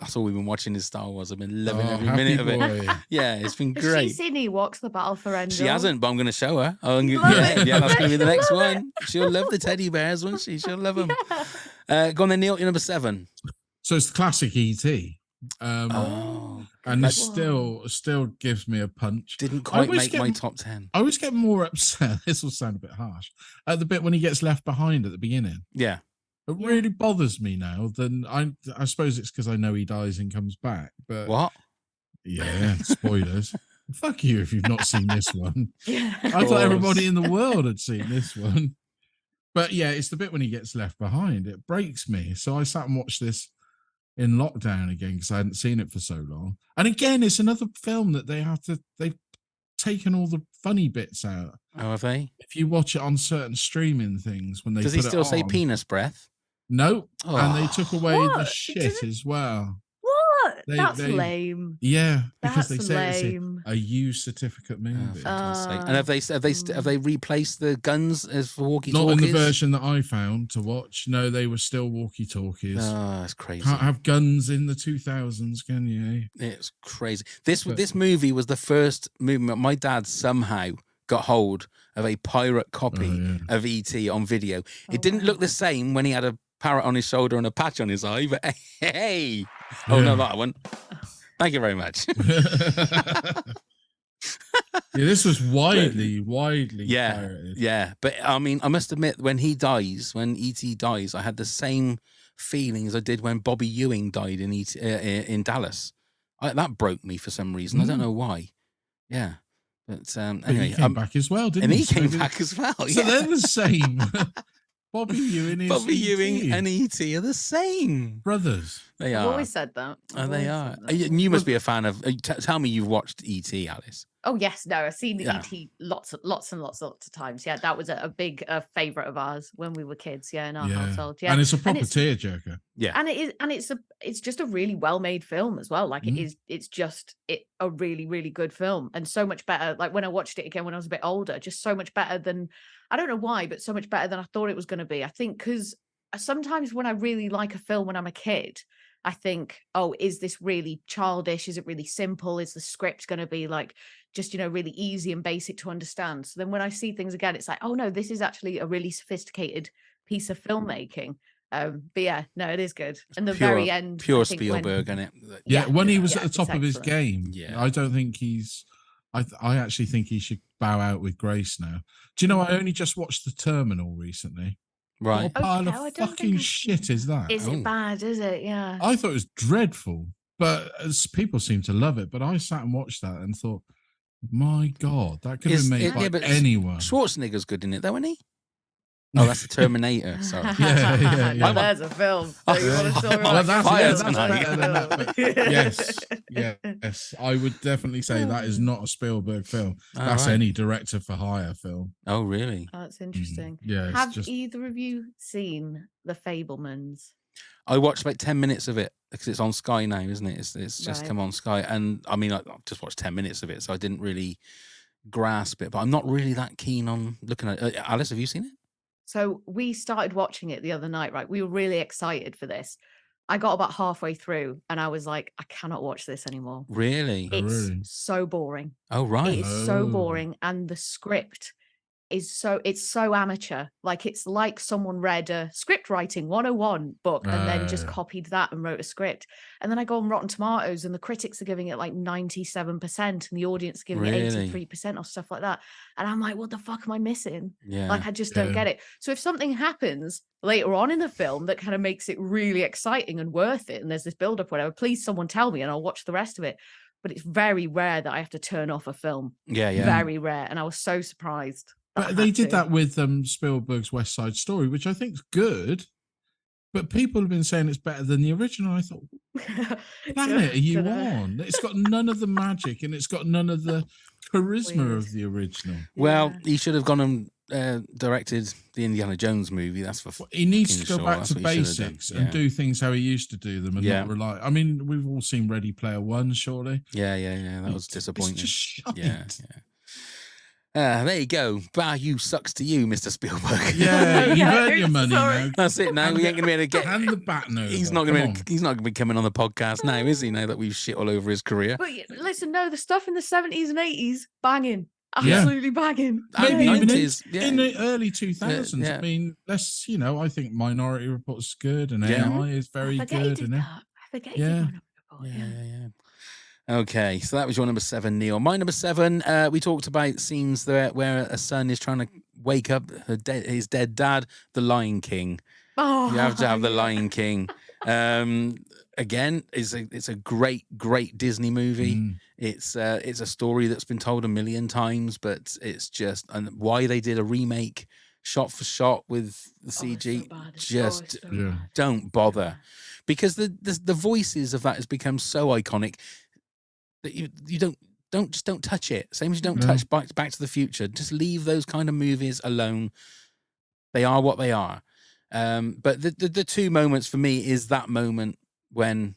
that's all we've been watching is Star Wars. I've been loving every minute of it. Yeah, it's been great. Has she seen Ewoks: The Battle for Endor? She hasn't, but I'm going to show her. That's going to be the next one. She'll love the teddy bears, won't she? She'll love them. Go on then, Neil, your number 7. So it's the classic E.T. And this still gives me a punch. Didn't quite make my top 10. I always get more upset. This will sound a bit harsh. At the bit when he gets left behind at the beginning. Yeah. It really bothers me now. Then I suppose it's because I know he dies and comes back. But what? Yeah, spoilers. Fuck you if you've not seen this one. I thought everybody in the world had seen this one. But yeah, it's the bit when he gets left behind. It breaks me. So I sat and watched this in lockdown again because I hadn't seen it for so long. And again, it's another film that they've taken all the funny bits out. Oh, have they? If you watch it on certain streaming things, when they does he still say penis breath? No. Oh. And they took away the shit as well. What? That's lame. Yeah, because they say it's a U certificate movie. And have they replaced the guns as for walkie-talkies? Not in the version that I found to watch. No, they were still walkie-talkies. Oh, that's crazy. Can't have guns in the 2000s, can you? It's crazy. This movie was the first movie my dad somehow got hold of a pirate copy of E.T. on video. It didn't look the same when he had a parrot on his shoulder and a patch on his eye, but hey. Oh, no, that one. Thank you very much. This was widely pirated. Yeah. But I mean, I must admit, when E.T. dies, I had the same feeling as I did when Bobby Ewing died in Dallas. That broke me for some reason. I don't know why. Yeah. But anyway, he came back as well, didn't he? And he came back as well. So they're the same. Bobby Ewing is Bobby E.T. Ewing and E.T. are the same brothers. They I've are. always said that. They are. You must be a fan of. Tell me you've watched E.T., Alice. Oh yes, no, I've seen E.T. lots and lots of times. Yeah, that was a big favorite of ours when we were kids. Yeah, in our household. Yeah, and it's a proper tearjerker. Yeah, and it's just a really well made film as well. Like it's just a really really good film, and so much better. Like when I watched it again when I was a bit older, just so much better than, I don't know why, but so much better than I thought it was going to be. I think because sometimes when I really like a film when I'm a kid, I think, oh, is this really childish? Is it really simple? Is the script going to be like just, really easy and basic to understand? So then when I see things again, it's like, oh no, this is actually a really sophisticated piece of filmmaking. But yeah, no, it is good. And the very end, pure Spielberg, isn't it? Yeah, when he was at the top of his excellent. game, I don't think he's. I actually think he should bow out with grace now. Do you know? I only just watched The Terminal recently. Right. What a pile of fucking shit is that? Is it bad? Is it? Yeah. I thought it was dreadful, but people seem to love it. But I sat and watched that and thought, my God, that could have been made by anyone. Schwarzenegger's good in it, though, isn't he? Oh, that's the Terminator. Sorry. Yeah. Now there's a film. So you want to talk about that's better than that. film. Yes. I would definitely say that is not a Spielberg film. That's any director for hire film. Oh, really? Oh, that's interesting. Yeah. Have either of you seen The Fabelmans? I watched about 10 minutes of it because it's on Sky now, isn't it? It's just come on Sky. And I mean, I just watched 10 minutes of it, so I didn't really grasp it, but I'm not really that keen on looking at it. Alice, have you seen it? So we started watching it the other night, right? We were really excited for this. I got about halfway through and I was like, I cannot watch this anymore. Really? It's so boring. Oh, right. It is so boring. And the script is so amateur. Like it's like someone read a script writing 101 book and then just copied that and wrote a script. And then I go on Rotten Tomatoes and the critics are giving it like 97% and the audience giving it 83% or stuff like that. And I'm like, what the fuck am I missing? Yeah. Like I just don't get it. So if something happens later on in the film that kind of makes it really exciting and worth it, and there's this build up, whatever, please someone tell me and I'll watch the rest of it. But it's very rare that I have to turn off a film. Yeah. Very rare. And I was so surprised. But they did that with Spielberg's West Side Story, which I think is good. But people have been saying it's better than the original. I thought, what planet are you on? It's got none of the magic and it's got none of the charisma of the original. Well, he should have gone and directed the Indiana Jones movie. That's for he needs to go back to basics and do things how he used to do them and not rely. I mean, we've all seen Ready Player One, surely. Yeah. That was disappointing. It's just shite. Yeah. There you go. You sucks to you, Mr. Spielberg. Yeah, you've earned your money now. That's it. Now we ain't gonna be able to get. Hand the baton over. He's not gonna be coming on the podcast now, is he? Now that we've shit all over his career. But listen, no, the stuff in the 70s and 80s, banging, absolutely banging. Maybe even 90s, in the early 2000s. I mean, I think Minority Report is good, and AI is very good. And I forget. Yeah. Okay, so that was your number 7, Neil. My number 7, we talked about scenes where a son is trying to wake up his dead dad, the Lion King. Oh, you have to have the Lion King. Again, it's a great Disney movie. It's a story that's been told a million times, but it's just, and why they did a remake shot for shot with the CG, don't bother, because the voices of that has become so iconic that you don't touch it. Same as you don't touch Back to the Future. Just leave those kind of movies alone. They are what they are. But the two moments for me is that moment when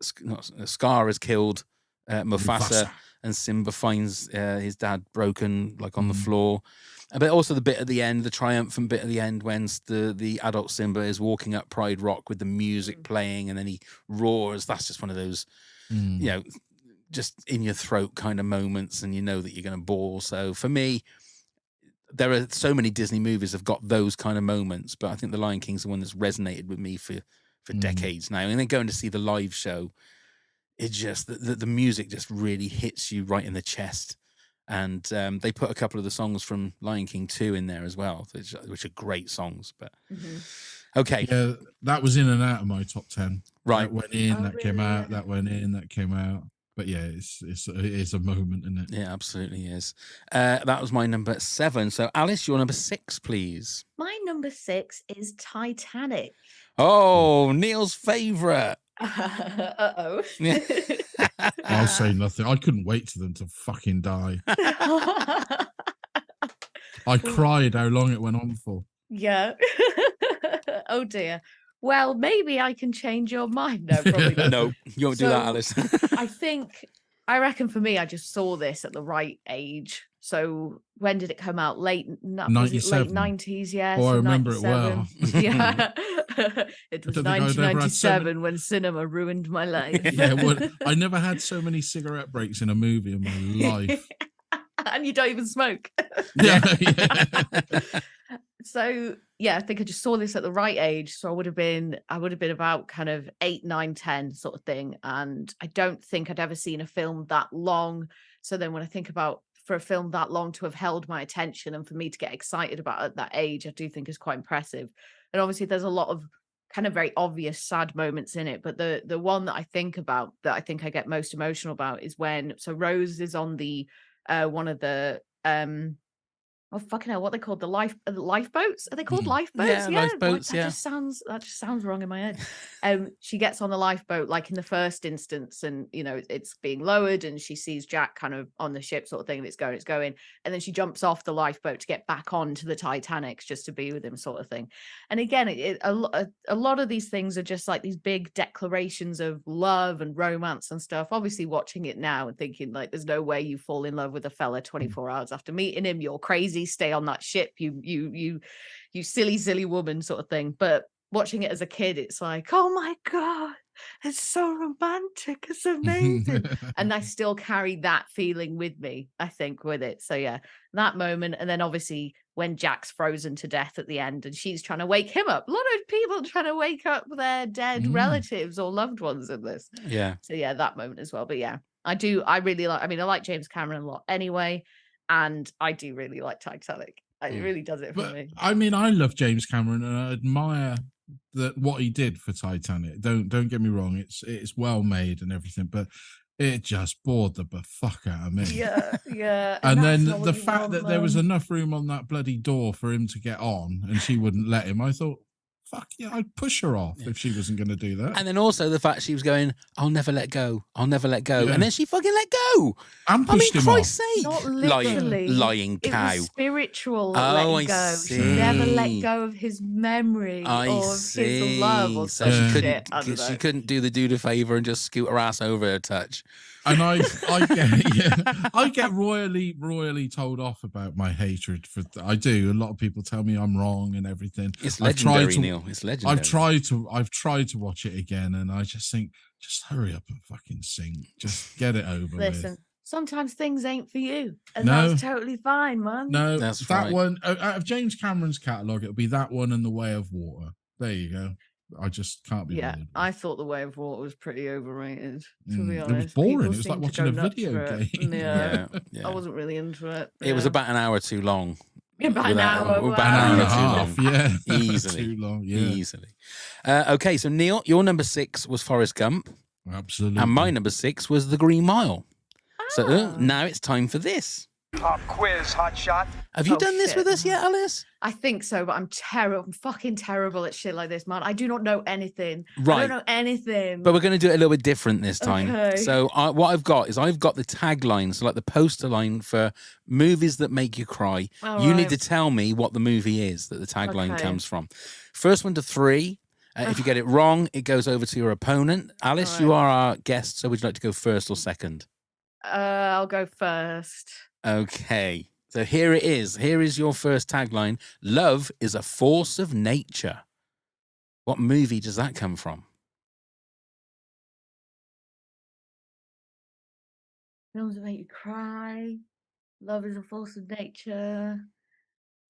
Scar has killed Mufasa and Simba finds his dad broken, like on the floor. But also the bit at the end, the triumphant bit at the end, when the adult Simba is walking up Pride Rock with the music playing and then he roars. That's just one of those, just in your throat kind of moments, and you know that you're going to bawl. So for me, there are so many Disney movies have got those kind of moments, but I think The Lion King's the one that's resonated with me for decades now. And then going to see the live show, it just the music just really hits you right in the chest. And they put a couple of the songs from Lion King 2 in there as well, which are great songs. But okay, Yeah, that was in and out of my top 10. Right. That went in, Oh, that came really? out, that went in, that came out. But yeah, it is a moment, isn't it? yeah, absolutely is. That was my number 7. So Alice, your number 6, please. My number 6 is Titanic. Oh, Neil's favorite. Uh-oh. I'll say nothing. I couldn't wait for them to fucking die. I cried how long it went on for. Yeah. Oh dear. Well, maybe I can change your mind. No, probably not. No, you won't do that, So, Alice. I reckon for me, I just saw this at the right age. So when did it come out? Was it late 97. 90s? Yeah. Oh, I so remember it 97. well. Yeah. It was don't think I'd ever had so 1997 when cinema ruined my life. Yeah, well, I never had so many cigarette breaks in a movie in my life. And you don't even smoke. Yeah. So yeah, I think I just saw this at the right age. So I would have been about kind of 8, 9, 10 sort of thing. And I don't think I'd ever seen a film that long. So then when I think about for a film that long to have held my attention and for me to get excited about at that age, I do think is quite impressive. And obviously there's a lot of kind of very obvious sad moments in it. But the one that I think about that I think I get most emotional about is when Rose is on the one of the oh fucking hell, what are they called? The lifeboats? Are they called lifeboats? Yeah, lifeboats, That just sounds wrong in my head. She gets on the lifeboat like in the first instance, and you know, it's being lowered and she sees Jack kind of on the ship sort of thing, and it's going, and then she jumps off the lifeboat to get back onto the Titanic just to be with him, sort of thing. And again, a lot of these things are just like these big declarations of love and romance and stuff. Obviously watching it now and thinking like there's no way you fall in love with a fella 24 hours after meeting him. You're crazy, stay on that ship, you silly woman, sort of thing. But watching it as a kid, it's like, oh my god, it's so romantic, it's amazing. And I still carry that feeling with me, I think, with it. So yeah, that moment. And then obviously when Jack's frozen to death at the end and she's trying to wake him up, a lot of people trying to wake up their dead relatives or loved ones in this. Yeah. So yeah, that moment as well. But yeah, I really like, I mean, I like James Cameron a lot anyway, and I do really like Titanic. It really does it for me. I mean, I love James Cameron and I admire what he did for Titanic. Don't get me wrong, it's well made and everything, but it just bored the fuck out of me. Yeah. And then the fact that there was enough room on that bloody door for him to get on and she wouldn't let him, I thought, fuck yeah, I'd push her off if she wasn't going to do that. And then also the fact she was going, I'll never let go. I'll never let go. Yeah. And then she fucking let go. And pushed him off. Christ's sake. Not literally. Lying cow. It was spiritual letting go. See. She never let go of his memory or of his love or so she shit. She couldn't do the dude a favour and just scoot her ass over a touch. And I get royally told off about my hatred for. I do. A lot of people tell me I'm wrong and everything. It's legendary, Neil. It's legendary. I've tried to watch it again, and I just think, just hurry up and fucking sing. Just get it over with. Listen, sometimes things ain't for you, and that's totally fine, man. No, that's that right. one out of James Cameron's catalogue, it'll be that one and The Way of Water. There you go. I just can't be bothered. I thought The Way of Water was pretty overrated, to be honest. It was boring. People it was like seem to watching go a nuts video for it. game. Yeah. I wasn't really into it. It was about an hour too long. About an hour. About an hour and a half. Yeah. Easily. Too long. Yeah. Easily. Okay, so Neil, your number 6 was Forrest Gump. Absolutely. And my number 6 was The Green Mile. So now it's time for this. Pop quiz, hot shot. Have you done this with us yet, Alice? I think so, but I'm fucking terrible at shit like this, man. I do not know anything. Right. I don't know anything. But we're going to do it a little bit different this time. Okay. So what I've got the tagline, so like the poster line for movies that make you cry. You need to tell me what the movie is that the tagline comes from. First one to 3. If you get it wrong, it goes over to your opponent. Alice, you are our guest, so would you like to go first or second? I'll go first. Okay. So here it is. Here is your first tagline. Love is a force of nature. What movie does that come from? Films that make you cry. Love is a force of nature.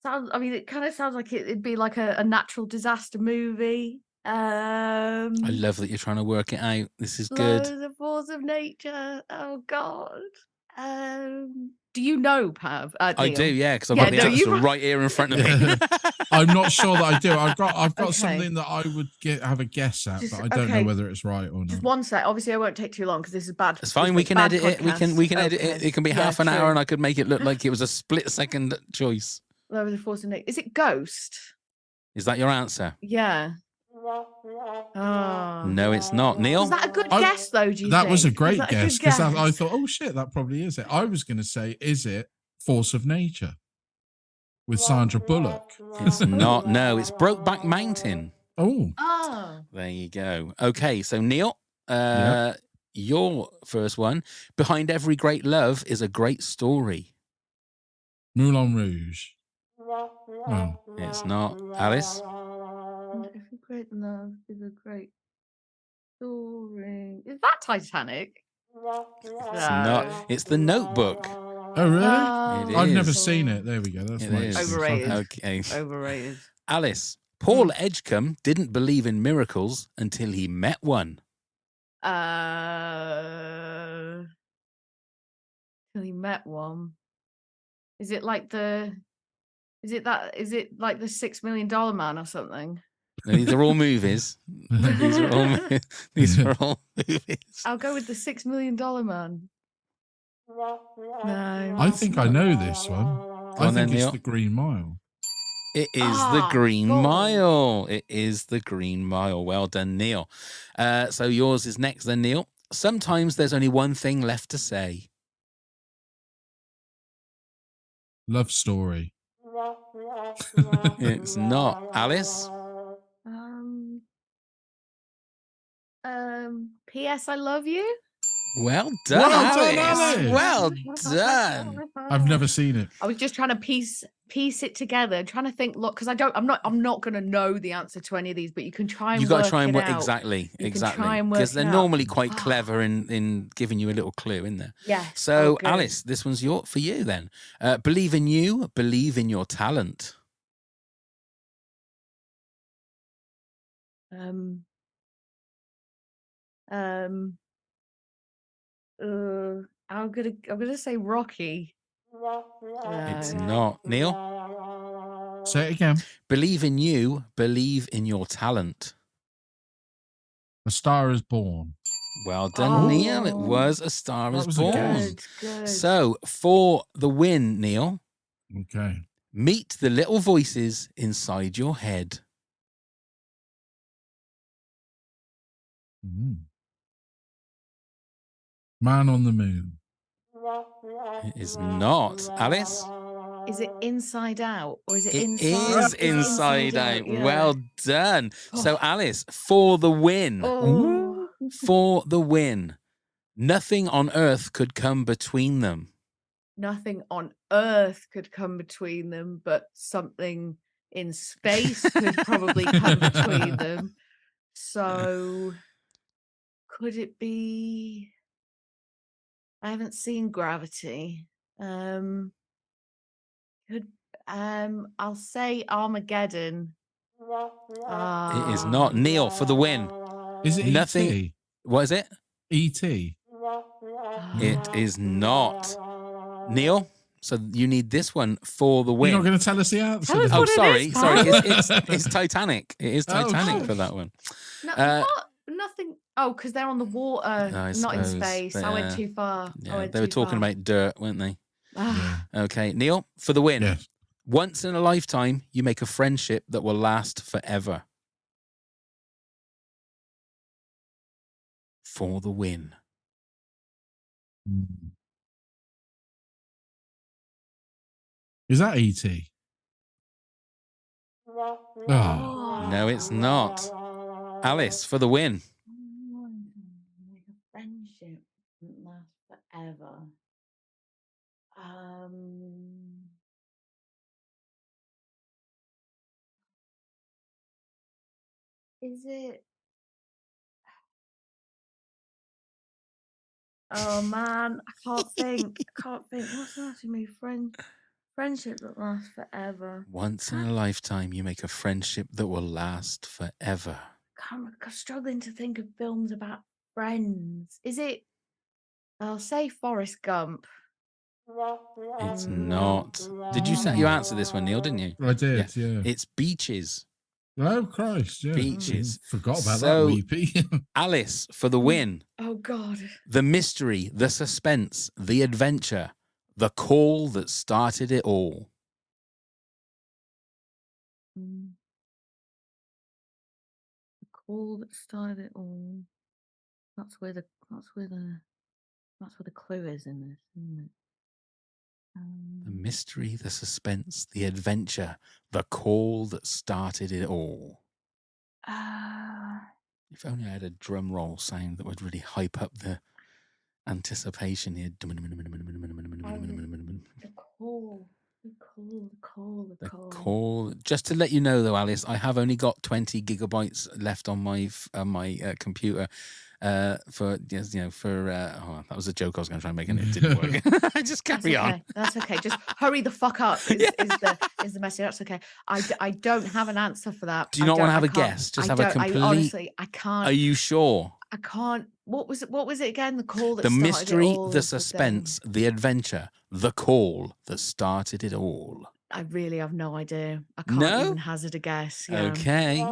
I mean, it kind of sounds like it'd be like a natural disaster movie. I love that you're trying to work it out. This is Love good. is a force of nature. Oh God. Do you know, Pav? I do, Neil? yeah, because I've got the answer you right here in front of me. I'm not sure that I do. I've got Okay. something that I would have a guess at, but I don't know whether it's right or not. Just one sec. Obviously, I won't take too long because this is bad. It's fine. We can edit it. We can edit it. It can be half an hour, and I could make it look like it was a split-second choice. Love is a force of nature. Is it Ghost? Is that your answer? Yeah. Oh. No, it's not. Neil? Was that a good guess, though, do you That think? was a great that guess good because I thought, oh shit, that probably is it. I was going to say, is it Force of Nature with Sandra Bullock? It's not. No, it's Brokeback Mountain. Oh. There you go. Okay, so Neil, Yep. your first one. Behind every great love is a great story. Moulin Rouge. Oh. It's not. Alice? Every great love is a great story. Is that Titanic? It's not. It's The Notebook. Oh, really? It I've is. never seen it. There we go. That's It my is. excuse. Overrated. Okay. Overrated. Alice, Paul Edgecombe didn't believe in miracles until he met one. Till he met one. Is it like the $6 Million Man or something? No, these are all movies. These are all movies. I'll go with the $6 Million Man. No. I think I know this one. I on then, think it's Neil. The Green Mile. It is The Green Mile. It is The Green Mile. Well done, Neil. So yours is next then, Neil. Sometimes there's only one thing left to say. Love Story. It's not. Alice? P.S. I love you. Well done, Well done, Alice. Alice. Well done. I've never seen it. I was just trying to piece it together, trying to think. Look, because I'm not going to know the answer to any of these, but you can try and You got work to try and it work out. exactly, You can try and work because they're it out. normally quite clever in giving you a little clue in there. Yes. So, Oh, good. Alice, this one's for you then. Believe in you, believe in your talent. I'm gonna say Rocky. It's not. Neil? Say it again. Believe in you, believe in your talent. A Star is Born. Well done, Neil. It was A Star is was a Born. guess. Good. So, for the win, Neil, Okay. meet the little voices inside your head. Man on the Moon. It is not. Alice? Is it Inside Out or is it It Inside? is Inside Out. Yeah. Well done. So, Alice, for the win. Oh. For the win. Nothing on earth could come between them. Nothing on earth could come between them, but something in space could probably come between them. So, could it be? I haven't seen Gravity. I'll say Armageddon. It is not. Neil, for the win. Is it Nothing. E.T.? What is it? E.T. It is not. Neil, so you need this one for the win. You're not going to tell us the answer. Tell us then? what it sorry, is, sorry. Pat. It's Titanic. It is Oh, Titanic gosh. for that one. No, Uh, what? Nothing. Oh, because they're on the water, I not in suppose, space. I went yeah. too far. Yeah, they were talking about dirt, weren't they? Ah, Okay, Neil, for the win. Yes. Once in a lifetime, you make a friendship that will last forever. For the win. Is that E.T.? Oh. No, it's not. Alice, for the win. Make a friendship that lasts forever. Is it? Oh man, I can't think. What's the last movie? Friendship that lasts forever. Once in a lifetime, you make a friendship that will last forever. I'm struggling to think of films about friends. Is it? I'll say Forrest Gump. It's not. Did you answer this one, Neil? Didn't you? I did, yeah. It's Beaches. Oh Christ, yeah. Beaches. Forgot about So- that, Weepy. Alice for the win. Oh God. The mystery, the suspense, the adventure, the call that started it all. The call that started it all. That's where the clue is in this, isn't it? The mystery, the suspense, the adventure, the call that started it all. If only I had a drum roll sound that would really hype up the anticipation here. The call. Just to let you know, though, Alice, I have only got 20 gigabytes left on my computer. For that was a joke I was going to try and make and it didn't work. Just carry on. That's okay. Just hurry the fuck up. Is the message? That's okay. I don't have an answer for that. Do you not want to have a guess? Just have a complete. Honestly, I can't. Are you sure? I can't. What was it again? The call that The started mystery, it all, the suspense, the adventure, the call that started it all. I really have no idea. I can't No? even hazard a guess. Yeah. Okay.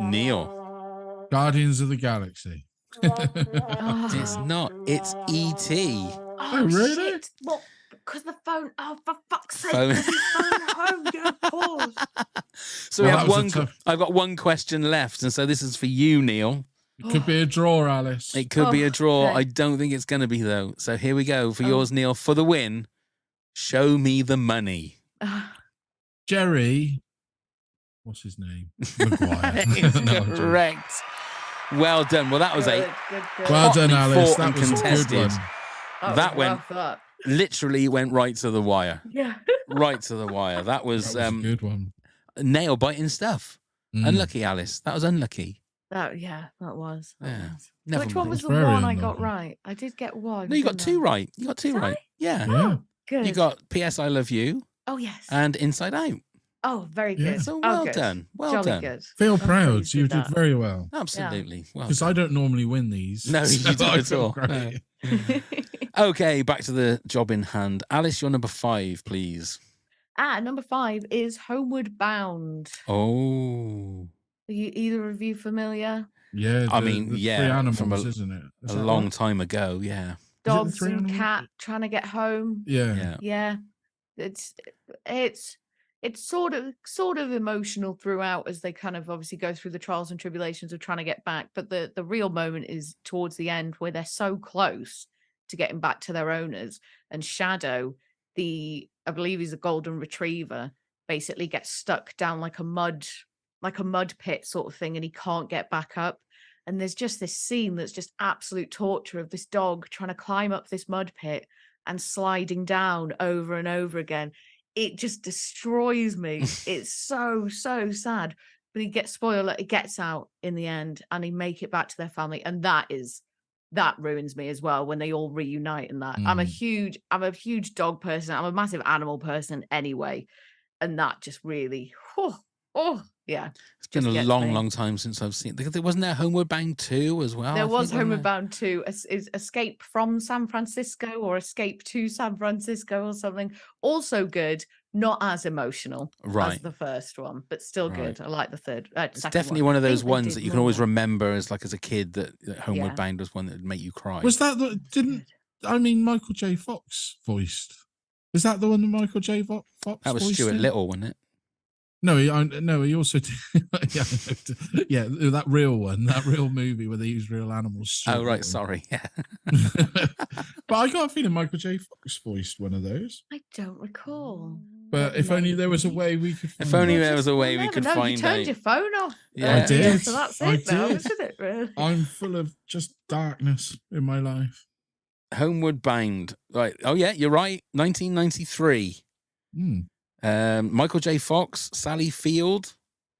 Neil. Guardians of the Galaxy. It's not. It's E.T. Oh, really? shit. What? Because the phone. Oh, for fuck's sake. Phone- Because his phone home. Yeah, of course. So Well, we have that was a tough- I've got one question left, and so this is for you, Neil. It could be a draw, Alice. It could be a draw. okay. I don't think it's going to be, though. So here we go. For yours, Neil, for the win, show me the money. Jerry. What's his name? Maguire. It's No, I'm joking. correct. Well done. Well, that was Good. Well done, hotly Alice. fought That and was a good contested. one. That went literally went right to the wire. Yeah. Right to the wire. That was, That was a good one. nail biting stuff. Unlucky, Alice. That was unlucky. That was. Yeah. was. Never Which one mind. was the Very one I got unlucky. right? I did get one. No, you got didn't two I? right. You got two Did right. I? Yeah. Yeah. Good. You got P.S. I Love You Oh yes. and Inside Out. Oh, very Yeah. good. So Oh, well good. done. Well Jolly done. good. Feel I'm proud. pleased You with did that. very well. Absolutely. Well Because I don't normally win these. No, you so don't I at feel all. great. Okay, back to the job in hand. Alice, you're number 5, please. Number 5 is Homeward Bound. Oh, Are you either of you familiar? Yeah. I the mean, three yeah, animals, from isn't it? Is a that long right? time ago. Yeah. the Dogs three and animals? cat trying to get home. Yeah. Yeah. Yeah. It's sort of emotional throughout as they kind of obviously go through the trials and tribulations of trying to get back. But the real moment is towards the end where they're so close to getting back to their owners, and Shadow, I believe he's a golden retriever, basically gets stuck down like a mud pit sort of thing, and he can't get back up. And there's just this scene that's just absolute torture of this dog trying to climb up this mud pit and sliding down over and over again. It just destroys me. It's so sad. But it gets out in the end, and they make it back to their family, and that ruins me as well when they all reunite. And that I'm a huge dog person. I'm a massive animal person anyway, and that just really, yeah. It's been just a gets long, me. long time since I've seen. There wasn't there Homeward Bound 2 as well. There I was think, wasn't Homeward there? Bound 2, is Escape from San Francisco or Escape to San Francisco or something. Also good, not as emotional Right. as the first one, but still Right. good. I like the third. It's second definitely one of I those think they ones did that you can always more. remember as a kid that Homeward Yeah. Bound was one that would make you cry. Was that the Good. Michael J. Fox voiced? Is that the one that Michael J. Fox That was voiced Stuart in? Little, wasn't it? No, he also did. yeah, that real one, that real movie where they use real animals. Oh, right. Stuart Sorry. Yeah. Little. But I got a feeling Michael J. Fox voiced one of those. I don't recall. But if only there was a way we could. If find only out. there was a way we never could know. find You turned out. your phone off. Yeah. I did. So that's I it now, did. isn't it? Really? I'm full of just darkness in my life. Homeward Bound. Right. Oh, yeah, you're right. 1993. Hmm. Michael J. Fox, Sally Field.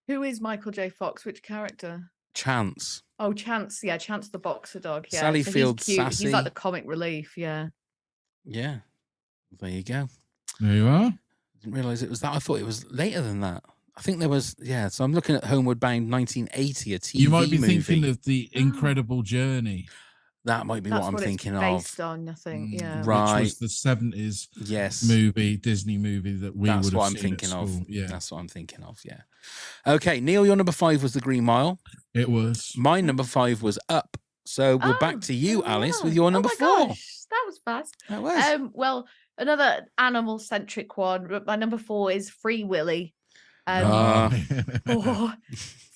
Who is Michael J. Fox? Which character? Chance. Oh, Chance. Yeah, Chance the boxer dog. Yeah. Sally so Field's he's cute. He's sassy. like the comic relief. Yeah. Yeah. There you go. There you are. Didn't realize it was that. I thought it was later than that. I think there was, yeah. So I'm looking at Homeward Bound 1980, a TV You might be movie. thinking of The Incredible Journey. That might be That's what I'm what thinking it's based of. on, I think. Yeah. Right. Which was the 70s Yes. movie, Disney movie that we That's would what have I'm seen thinking at of. school. Yeah, That's what I'm thinking of. Yeah. Okay, Neil, your number 5 was The Green Mile. it was. My number 5 was Up. So we're back to you, Alice, with your number 4. Gosh, that was fast. That was. Well, another animal-centric one. But my number 4 is Free Willy.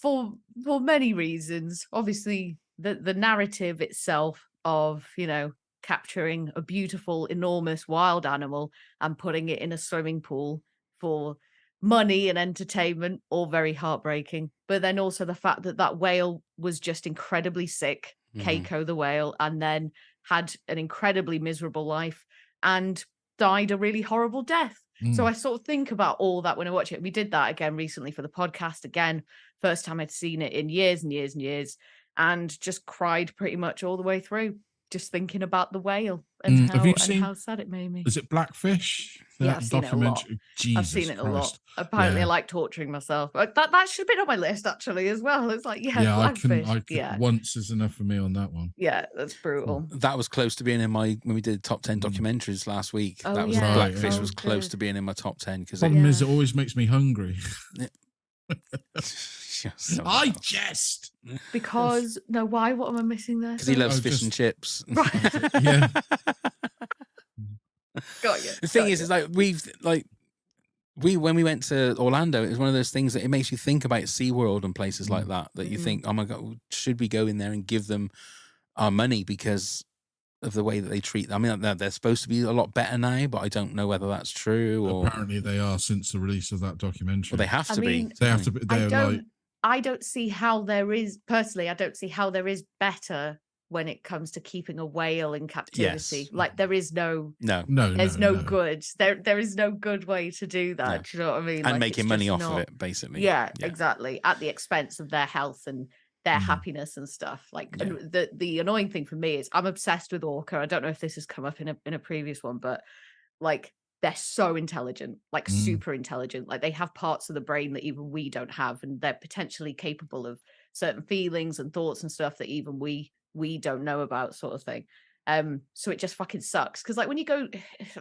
For many reasons. Obviously, the narrative itself of, you know, capturing a beautiful, enormous wild animal and putting it in a swimming pool for money and entertainment, all very heartbreaking. But then also the fact that that whale was just incredibly sick, Keiko the whale, and then had an incredibly miserable life and died a really horrible death. So I sort of think about all that when I watch it. We did that again recently for the podcast. Again, first time I'd seen it in years and years and years, and just cried pretty much all the way through, just thinking about the whale and how sad it made me. Is it Blackfish? Yeah, I've seen it a lot. Jesus I've seen it Christ. a lot. Apparently, I like torturing myself. That should have been on my list actually as well. It's like, Blackfish. I can once is enough for me on that one. Yeah, that's brutal. That was close to being in my, when we did top 10 documentaries last week. Oh, that was yeah. Blackfish Right, was yeah. close Good. to being in my top 10 because Problem is, it always makes me hungry. I jest. Because no, why? What am I missing there? Because he loves Oh, fish just- and chips. Right. Yeah. Got you. The thing got is, you. is like when we went to Orlando, it was one of those things that it makes you think about SeaWorld and places like that you think, oh my God, should we go in there and give them our money because of the way that they treat them? I mean, they're supposed to be a lot better now, but I don't know whether that's true or Apparently they are since the release of that documentary. well, they have to be. They have to be. I don't see how there is personally. I don't see how there is better when it comes to keeping a whale in captivity. Yes. Like there is no there's no good. There is no good way to do that. No. Do you know what I mean? And Like, making it's money just off of not- it, basically. Yeah, exactly. At the expense of their health and their happiness and stuff. Like Yeah. and the annoying thing for me is I'm obsessed with orca. I don't know if this has come up in a previous one, but like they're so intelligent, like super intelligent. Like they have parts of the brain that even we don't have, and they're potentially capable of certain feelings and thoughts and stuff that even we don't know about, sort of thing. So it just fucking sucks because like when you go,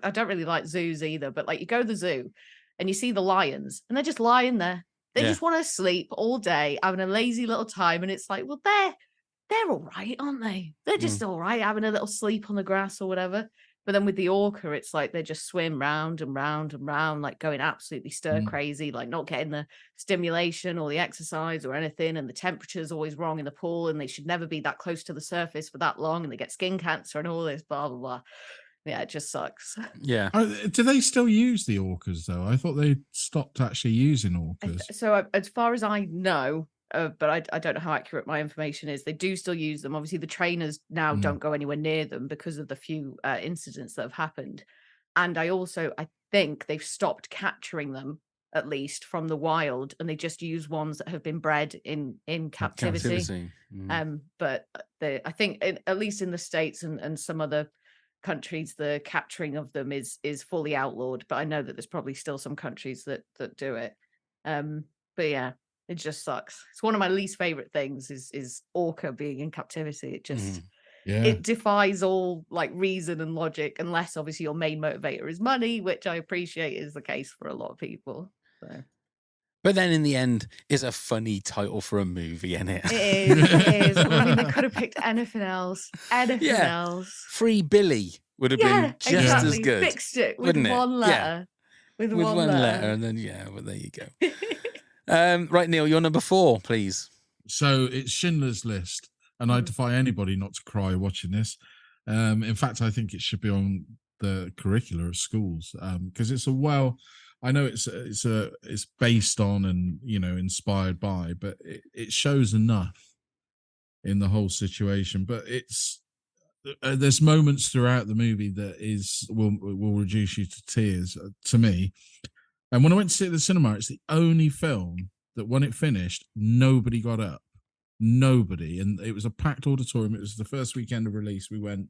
I don't really like zoos either, but like you go to the zoo and you see the lions and they're just lying there. They Yeah. just want to sleep all day, having a lazy little time, and it's like, well, they're all right, aren't they? They're just all right, having a little sleep on the grass or whatever. But then with the orca, it's like they just swim round and round and round, like going absolutely stir crazy, like not getting the stimulation or the exercise or anything. And the temperature's always wrong in the pool, and they should never be that close to the surface for that long. And they get skin cancer and all this, blah, blah, blah. Yeah, it just sucks. Yeah. Do they still use the orcas though? I thought they stopped actually using orcas. So as far as I know, but I don't know how accurate my information is. They do still use them. Obviously, the trainers now don't go anywhere near them because of the few incidents that have happened. And I think they've stopped capturing them, at least from the wild, and they just use ones that have been bred in captivity. But I think at least in the States and some other countries, the capturing of them is fully outlawed. But I know that there's probably still some countries that do it. But yeah. It just sucks. It's one of my least favorite things is orca being in captivity. It just it defies all like reason and logic, unless obviously your main motivator is money, which I appreciate is the case for a lot of people. So. But then in the end, it's a funny title for a movie, isn't it? It is. I mean, they could have picked anything else. Anything else. Free Billy would have been just as good. Fixed it with wouldn't it? one letter. With one letter. And then well, there you go. Right, Neil, you're number 4, please. So it's Schindler's List, and I defy anybody not to cry watching this. In fact, I think it should be on the curricula of schools because it's I know it's based on and inspired by, but it shows enough in the whole situation. But there's moments throughout the movie that will reduce you to tears to me. And when I went to see it at the cinema, it's the only film that when it finished, nobody got up. Nobody, and it was a packed auditorium. It was the first weekend of release. We went,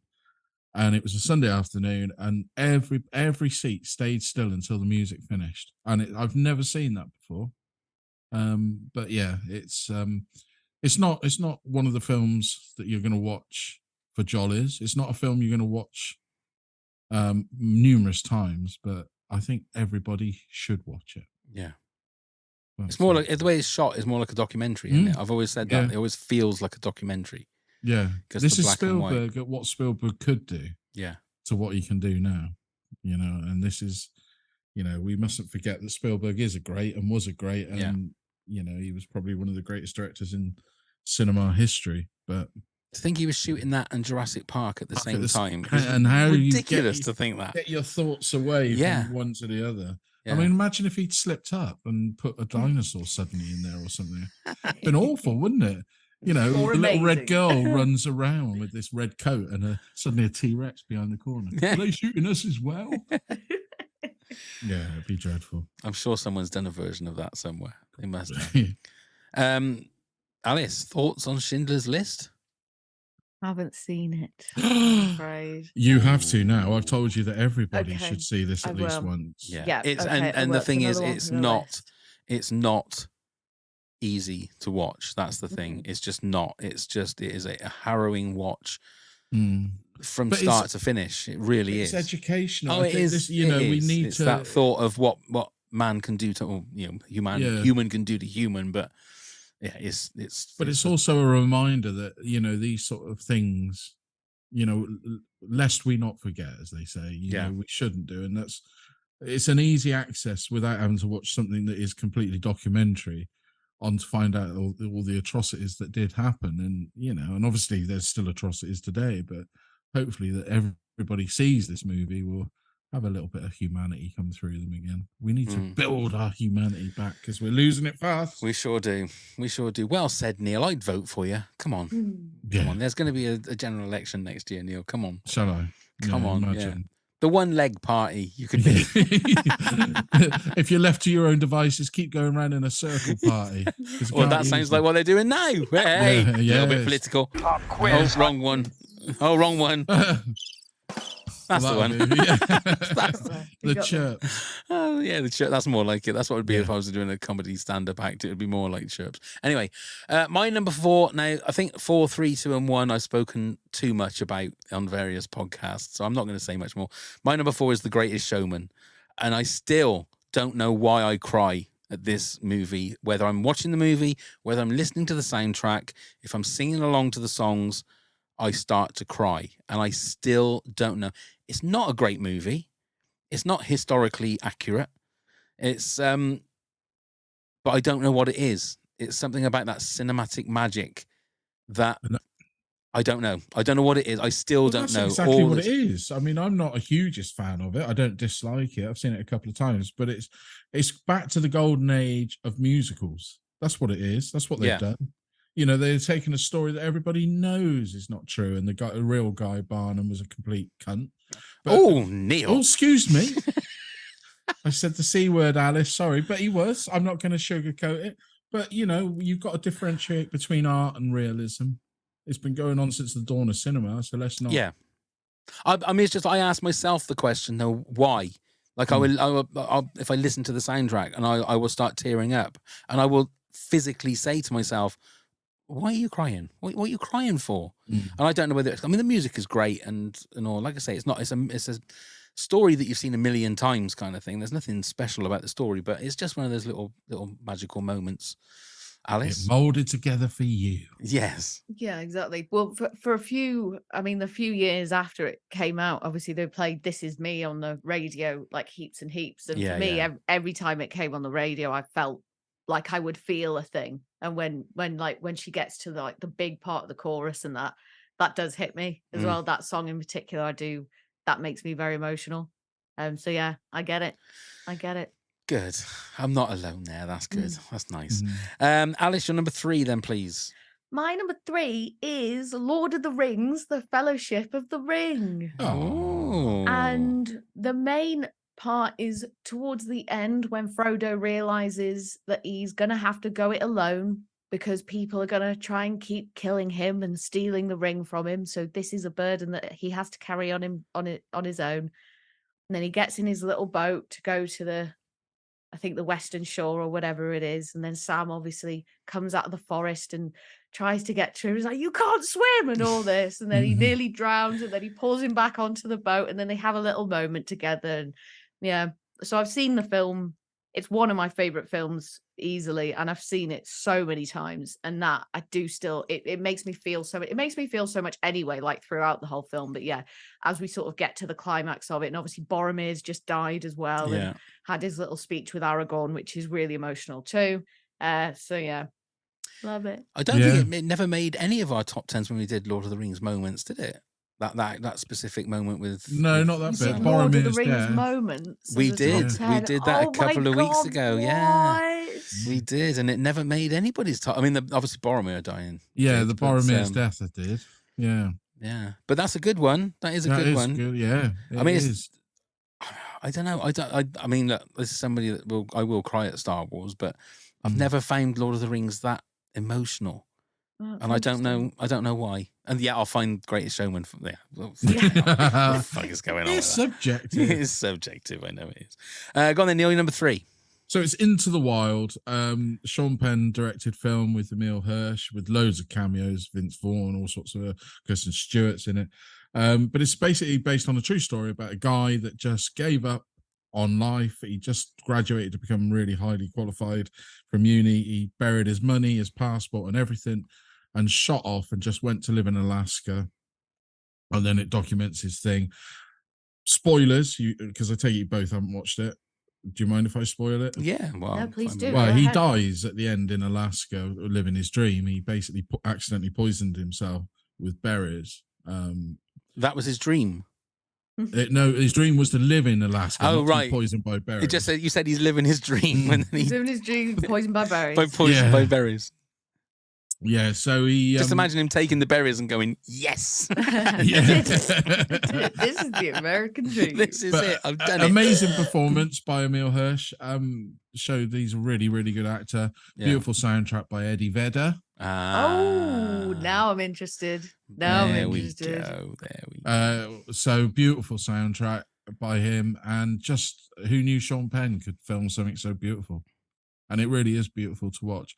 and it was a Sunday afternoon, and every seat stayed still until the music finished. And I've never seen that before. But yeah, it's not one of the films that you're going to watch for jollies. It's not a film you're going to watch numerous times, but I think everybody should watch it. Yeah. That's It's more it. like the way it's shot is more like a documentary, isn't it? I've always said that. Yeah. It always feels like a documentary. Yeah, 'Cause this the is black and white. Spielberg at what Spielberg could do Yeah. to what he can do now, and this is, we mustn't forget that Spielberg is a great and was a great, and he was probably one of the greatest directors in cinema history. But to think he was shooting that and Jurassic Park at the same time, and how ridiculous you to think that. get your thoughts away from one to the other. Yeah. I mean, imagine if he'd slipped up and put a dinosaur suddenly in there or something. It'd been awful, wouldn't it? The little red girl runs around with this red coat and suddenly a T-Rex behind the corner. Are they shooting us as well? Yeah, it'd be dreadful. I'm sure someone's done a version of that somewhere. They must have. Alice, thoughts on Schindler's List? Haven't seen it, I'm afraid. You have to now. I've told you that everybody should see this at least once. Yeah. And the thing is, it's not easy to watch. That's the thing. It's just not. It is a harrowing watch from start to finish. It really is. It's educational. Oh, it is. We need it's to that thought of what man can do to human can do to human, but yeah, it's also a reminder that these sort of things, lest we not forget, as they say, we shouldn't do, and it's an easy access without having to watch something that is completely documentary on to find out all the atrocities that did happen, and obviously there's still atrocities today, but hopefully that everybody sees this movie will have a little bit of humanity come through them again. We need to build our humanity back because we're losing it fast. We sure do. Well said, Neil. I'd vote for you. Come on. Come on. There's going to be a general election next year, Neil. Come on. Shall I? Come on. Imagine. Yeah. The one leg party you could be. If you're left to your own devices, keep going around in a circle party. Well, that sounds like what they're doing now. Hey, a little bit political. Pop quiz. Oh, wrong one. That's the one. The chirps. Oh, yeah, the chirp. That's more like it. That's what it would be if I was doing a comedy stand-up act. It would be more like chirps. Anyway, my number 4. Now, I think 4, 3, 2, and 1 I've spoken too much about on various podcasts, so I'm not going to say much more. My number 4 is The Greatest Showman, and I still don't know why I cry at this movie, whether I'm watching the movie, whether I'm listening to the soundtrack, if I'm singing along to the songs, I start to cry, and I still don't know. It's not a great movie. It's not historically accurate. It's but I don't know what it is. It's something about that cinematic magic that I don't know. I don't know what it is. I still don't know. Exactly what it is. I mean, I'm not a hugest fan of it. I don't dislike it. I've seen it a couple of times, but it's back to the golden age of musicals. That's what it is. That's what they've done. They're taking a story that everybody knows is not true, and the real Guy Barnum was a complete cunt. But, Neil. Oh, excuse me. I said the C word, Alice. Sorry, but he was. I'm not going to sugarcoat it. But, you've got to differentiate between art and realism. It's been going on since the dawn of cinema, so let's not. Yeah. I mean, it's just I ask myself the question, though, why? Like, I'll, if I listen to the soundtrack, and I will start tearing up, and I will physically say to myself, why are you crying? What are you crying for? And I don't know whether the music is great and all. Like I say, it's a story that you've seen a million times kind of thing. There's nothing special about the story, but it's just one of those little magical moments. Alice? It molded together for you. Yes. Yeah, exactly. Well, for the few years after it came out, obviously they played This Is Me on the radio like heaps and heaps. And for me, every time it came on the radio, I felt like I would feel a thing. And when she gets to the big part of the chorus and that does hit me as well. That song in particular, that makes me very emotional. So yeah, I get it. Good. I'm not alone there. That's good. That's nice. Alice, your number 3 then, please. My number 3 is Lord of the Rings, The Fellowship of the Ring. Oh. And the main part is towards the end when Frodo realizes that he's gonna have to go it alone, because people are going to try and keep killing him and stealing the ring from him. So this is a burden that he has to carry on his own. And then he gets in his little boat to go to I think the Western Shore or whatever it is. And then Sam obviously comes out of the forest and tries to get to him. He's like, you can't swim and all this. And then he nearly drowns and then he pulls him back onto the boat and then they have a little moment together. And yeah, so I've seen the film. It's one of my favorite films easily. And I've seen it so many times. And that I do still, it makes me feel so, it makes me feel so much anyway, like throughout the whole film. But yeah, as we sort of get to the climax of it, and obviously Boromir's just died as well. Yeah. And had his little speech with Aragorn, which is really emotional too. So yeah, love it. I don't think it never made any of our top 10s when we did Lord of the Rings moments, did it? That specific moment with not that bit. Lord of the Boromir's Rings death. moments. We as a top did. 10. We did that Oh a couple my of weeks God, ago. Yeah, what? we did, and it never made anybody's top. I mean, obviously Boromir dying. Yeah, did, the but, Boromir's death it did. Yeah. Yeah, but that's a good one. That is a That good is one. good, yeah. I mean, I don't know. I mean, look, this is somebody that I will cry at Star Wars, but I've never found Lord of the Rings that emotional. Oh, And I don't know why. And yeah, I'll find Greatest Showman from there. What the fuck is going on? It's subjective. It is subjective. I know it is. Go on then, Neil. Number 3. So it's Into the Wild. Sean Penn directed film with Emil Hirsch, with loads of cameos, Vince Vaughn, all sorts of Kristen Stewart's in it. But it's basically based on a true story about a guy that just gave up on life. He just graduated to become really highly qualified from uni. He buried his money, his passport, and everything, and shot off and just went to live in Alaska. And then it documents his thing. Spoilers, because I take it you both haven't watched it. Do you mind if I spoil it? Yeah, well, no, please do. Well, he dies at the end in Alaska, living his dream. He basically accidentally poisoned himself with berries. That was his dream. No, his dream was to live in Alaska. Oh, not right. To be poisoned by berries. It just said you said he's living his dream when He's living his dream, poisoned by berries. poisoned by berries. Yeah, so he just imagine him taking the berries and going, "Yes, this is the American dream. This is it. I've done it." Amazing performance by Emil Hirsch. Showed he's a really, really good actor. Yeah. Beautiful soundtrack by Eddie Vedder. Oh, now I'm interested. Now I'm interested. There we go. So beautiful soundtrack by him, and just who knew Sean Penn could film something so beautiful, and it really is beautiful to watch.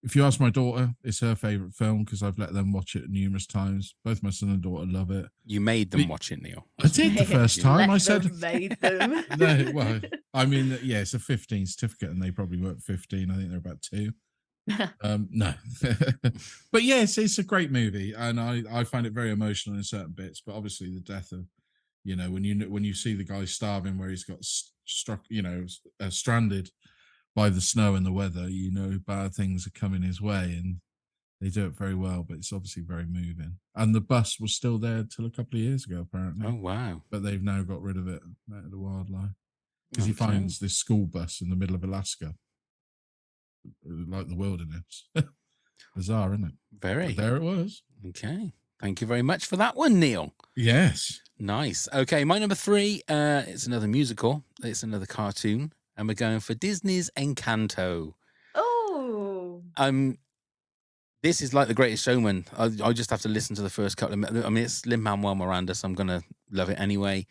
If you ask my daughter, it's her favorite film because I've let them watch it numerous times. Both my son and daughter love it. You made them watch it, Neil. I did the first time. I said, made them. No, well, I mean, yeah, it's a 15 certificate, and they probably weren't 15. I think they're about 2. No, but yes, it's a great movie, and I find it very emotional in certain bits. But obviously, the death of, when you see the guy starving, where he's got struck, stranded by the snow and the weather, bad things are coming his way, and they do it very well. But it's obviously very moving. And the bus was still there till a couple of years ago, apparently. Oh wow! But they've now got rid of it out of the wildlife because he finds this school bus in the middle of Alaska, like the wilderness. Bizarre, isn't it? Very. But there it was. Okay. Thank you very much for that one, Neil. Yes. Nice. Okay, my number 3. It's another musical. It's another cartoon. And we're going for Disney's Encanto. Oh. This is like The Greatest Showman. I just have to listen to the first couple of minutes. I mean, it's Lin-Manuel Miranda, so I'm going to love it anyway.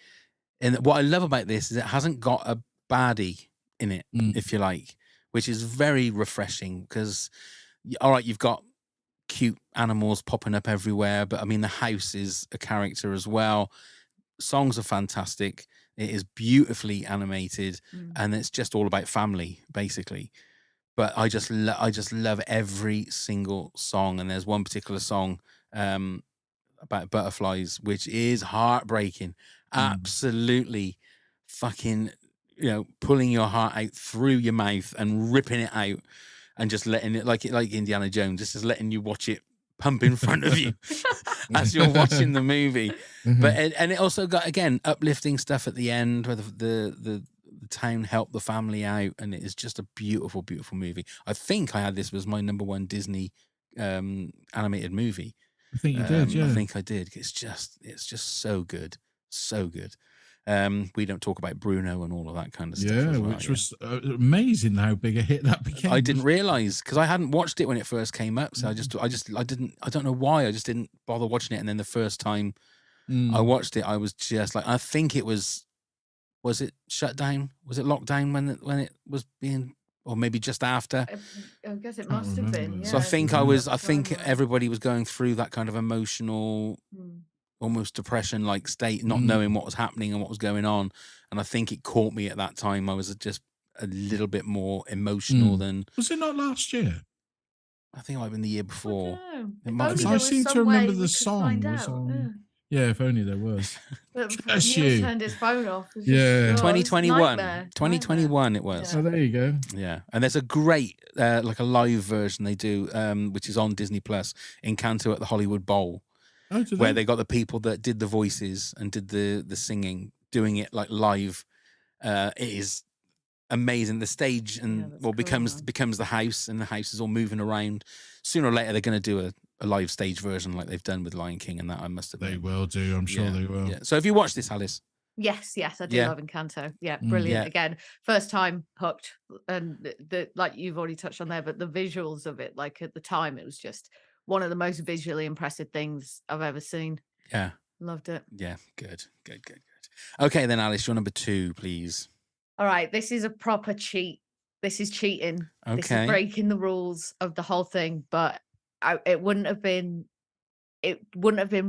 And what I love about this is it hasn't got a baddie in it, if you like, which is very refreshing because, all right, you've got cute animals popping up everywhere, but I mean, the house is a character as well. Songs are fantastic. It is beautifully animated, and it's just all about family, basically. But I just love every single song. And there's one particular song about butterflies, which is heartbreaking. Absolutely fucking, pulling your heart out through your mouth and ripping it out, and just letting it like Indiana Jones, just letting you watch it pump in front of you as you're watching the movie. But it also got, again, uplifting stuff at the end where the town helped the family out, and it is just a beautiful, beautiful movie. I think I had this was my number 1 Disney animated movie. I think you did, yeah. I think I did. It's just so good, so good. We Don't Talk About Bruno and all of that kind of stuff. Yeah, as well, which was amazing how big a hit that became. I didn't realize because I hadn't watched it when it first came up, so I don't know why I just didn't bother watching it. And then the first time I watched it, I was just like, I think it was it shut down? Was it locked down when it was being, or maybe just after? I guess it must have been. Yeah. So I think I think everybody was going through that kind of emotional, Hmm. almost depression-like state, not knowing what was happening and what was going on. And I think it caught me at that time. I was just a little bit more emotional than. Was it not last year? I think it might have been the year before. It might have Only been. there I was seem to some remember way the we could song find was out. on. Yeah, if only there was. But Bless Neil you. turned his phone off. It was Yeah. just, 2021. nightmare. 2021 it was. Oh, there you go. Yeah, and there's a great like a live version they do, which is on Disney Plus, Encanto at the Hollywood Bowl, Oh, did where they got the people that did the voices and did the singing, doing it like live. It is amazing. The stage becomes the house, and the house is all moving around. Sooner or later, they're going to do a live stage version like they've done with Lion King, and that I must have. They will do. I'm sure they will. Yeah. So have you watched this, Alice? Yes, I do Yeah. love Encanto. Yeah, brilliant. Yeah. Again, first time hooked, and the like you've already touched on there, but the visuals of it, like at the time, it was just one of the most visually impressive things I've ever seen. Yeah. Loved it. Yeah. Good. Okay, then Alice, your number 2, please. All right, this is a proper cheat. This is cheating. This Okay. is breaking the rules of the whole thing, but it wouldn't have been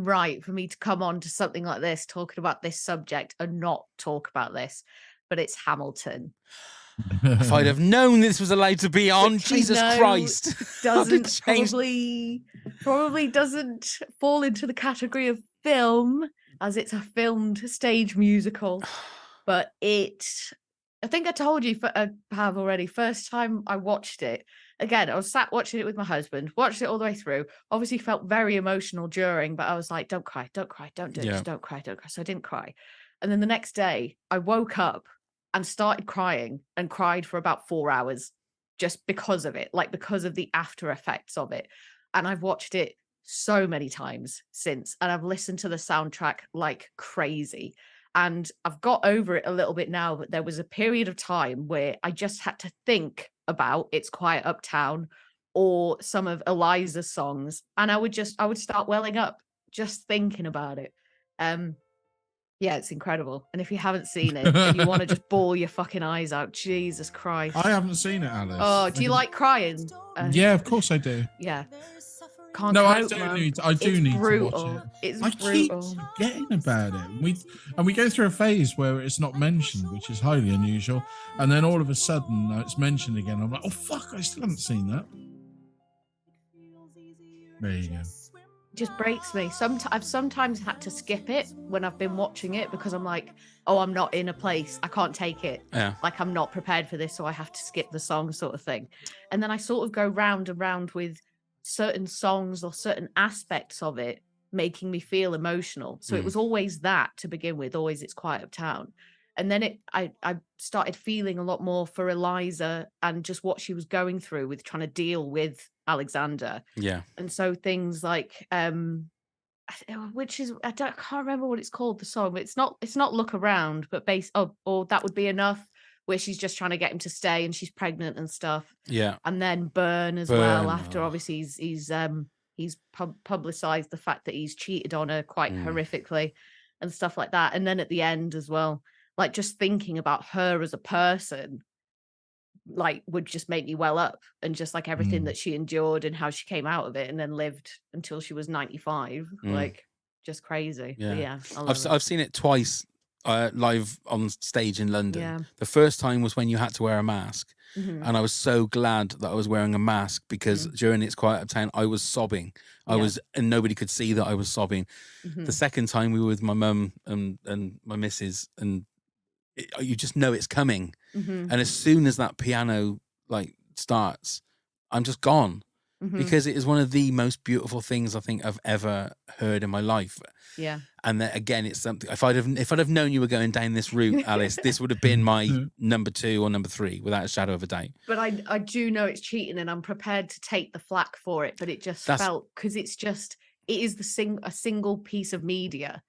right for me to come on to something like this, talking about this subject and not talk about this. But it's Hamilton. If I'd have known this was allowed to be on, Which I Jesus know Christ. doesn't probably doesn't fall into the category of film, as it's a filmed stage musical. But I think I told you, Pav, already. First time I watched it, again, I was sat watching it with my husband, watched it all the way through. Obviously, felt very emotional during, but I was like, "Don't cry, don't do it, just don't cry." So I didn't cry. And then the next day, I woke up and started crying and cried for about 4 hours, just because of it, like because of the after effects of it. And I've watched it so many times since, and I've listened to the soundtrack like crazy. And I've got over it a little bit now, but there was a period of time where I just had to think about It's Quiet Uptown or some of Eliza's songs, and I would start welling up just thinking about it. Yeah, it's incredible. And if you haven't seen it and you want to just bawl your fucking eyes out, Jesus Christ. I haven't seen it, Alice. Oh, do you like crying? Yeah, of course I do. Yeah. I do need brutal. to watch it. It's brutal. Keep forgetting about it. We go through a phase where it's not mentioned, which is highly unusual, and then all of a sudden it's mentioned again. I'm like, oh fuck, I still haven't seen that. There you go. Just breaks me. I've sometimes had to skip it when I've been watching it because I'm like, oh, I'm not in a place. I can't take it. Yeah. Like I'm not prepared for this, so I have to skip the song sort of thing. And then I sort of go round and round with certain songs or certain aspects of it making me feel emotional. So it was always that to begin with, always It's Quiet Uptown. And then I started feeling a lot more for Eliza and just what she was going through with trying to deal with Alexander. Yeah. And so things like which is I can't remember what it's called, the song, but it's not Look Around, but or That Would Be Enough, where she's just trying to get him to stay and she's pregnant and stuff. Yeah. And then Burn as well, after obviously he's publicized the fact that he's cheated on her quite horrifically and stuff like that. And then at the end as well, like just thinking about her as a person, like would just make me well up, and just like everything that she endured and how she came out of it and then lived until she was 95, like just crazy. Yeah, but yeah, I've seen it twice live on stage in London. Yeah. The first time was when you had to wear a mask, Mhm. and I was so glad that I was wearing a mask because during It's Quiet Uptown I was sobbing. And nobody could see that I was sobbing. The second time we were with my mum and my missus, and you just know it's coming. And as soon as that piano like starts, I'm just gone, because it is one of the most beautiful things I think I've ever heard in my life. Yeah. And then again, it's something, if I'd have known you were going down this route, Alice, this would have been my number 2 or number 3 without a shadow of a doubt. But I do know it's cheating, and I'm prepared to take the flack for it. But it just felt, because it is a single piece of media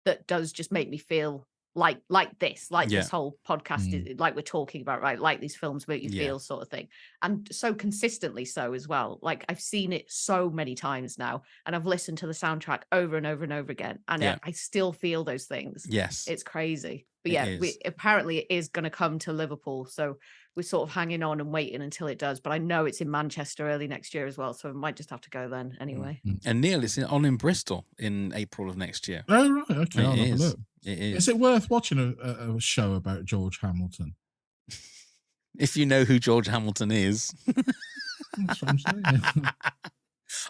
that does just make me feel like this, Yeah. this whole podcast is like we're talking about, right? Like these films make you feel, sort of thing, and so consistently so as well. Like I've seen it so many times now, and I've listened to the soundtrack over and over and over again, and I still feel those things. Yes, it's crazy. But it apparently it is going to come to Liverpool, so we're sort of hanging on and waiting until it does. But I know it's in Manchester early next year as well, so I might just have to go then anyway. And Neil, it's on in Bristol in April of next year. Oh, right. Okay, I'll have a look. It is. Is it worth watching a show about George Hamilton? If you know who George Hamilton is. That's what I'm saying.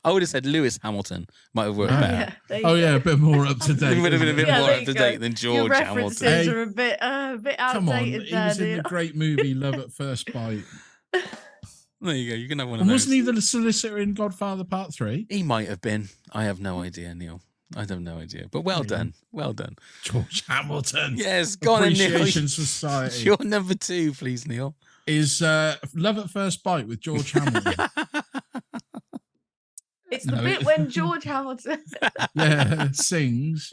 I would have said Lewis Hamilton might have worked better. A bit more up to date. It would have been a bit more there up you to go. date than Your George references Hamilton. are a bit Come on, outdated he there, was in the Neil. great movie Love at First Bite. There you go. You can have one of And those. wasn't he the solicitor in Godfather Part 3? He might have been. I have no idea, Neil. I have no idea. But well done. Well done. George Hamilton. Yes, go on, Neil. Appreciation Society. Your number 2, please, Neil. Is Love at First Bite with George Hamilton. It's the bit when George Hamilton sings.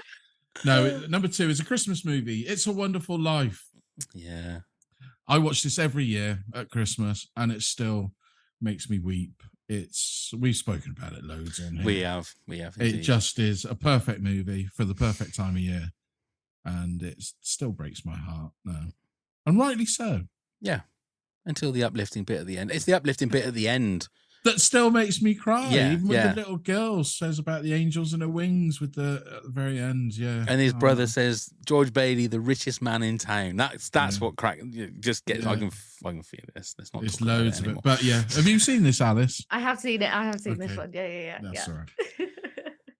No, number 2 is a Christmas movie. It's a Wonderful Life. Yeah. I watch this every year at Christmas, and it still makes me weep. We've spoken about it loads on here. We have. Indeed. It just is a perfect movie for the perfect time of year, and it still breaks my heart. No, and rightly so. Yeah. Until the uplifting bit at the end. It's the uplifting bit at the end that still makes me cry. Yeah, Even with the little girl says about the angels and her wings at the very end. Yeah, and his brother says, "George Bailey, the richest man in town." That's what crack. Just get. I can feel this. Let's not. It's talk about loads it of anymore. it. But yeah, have you seen this, Alice? I have seen it. I have seen this Okay. one. Yeah. That's all right.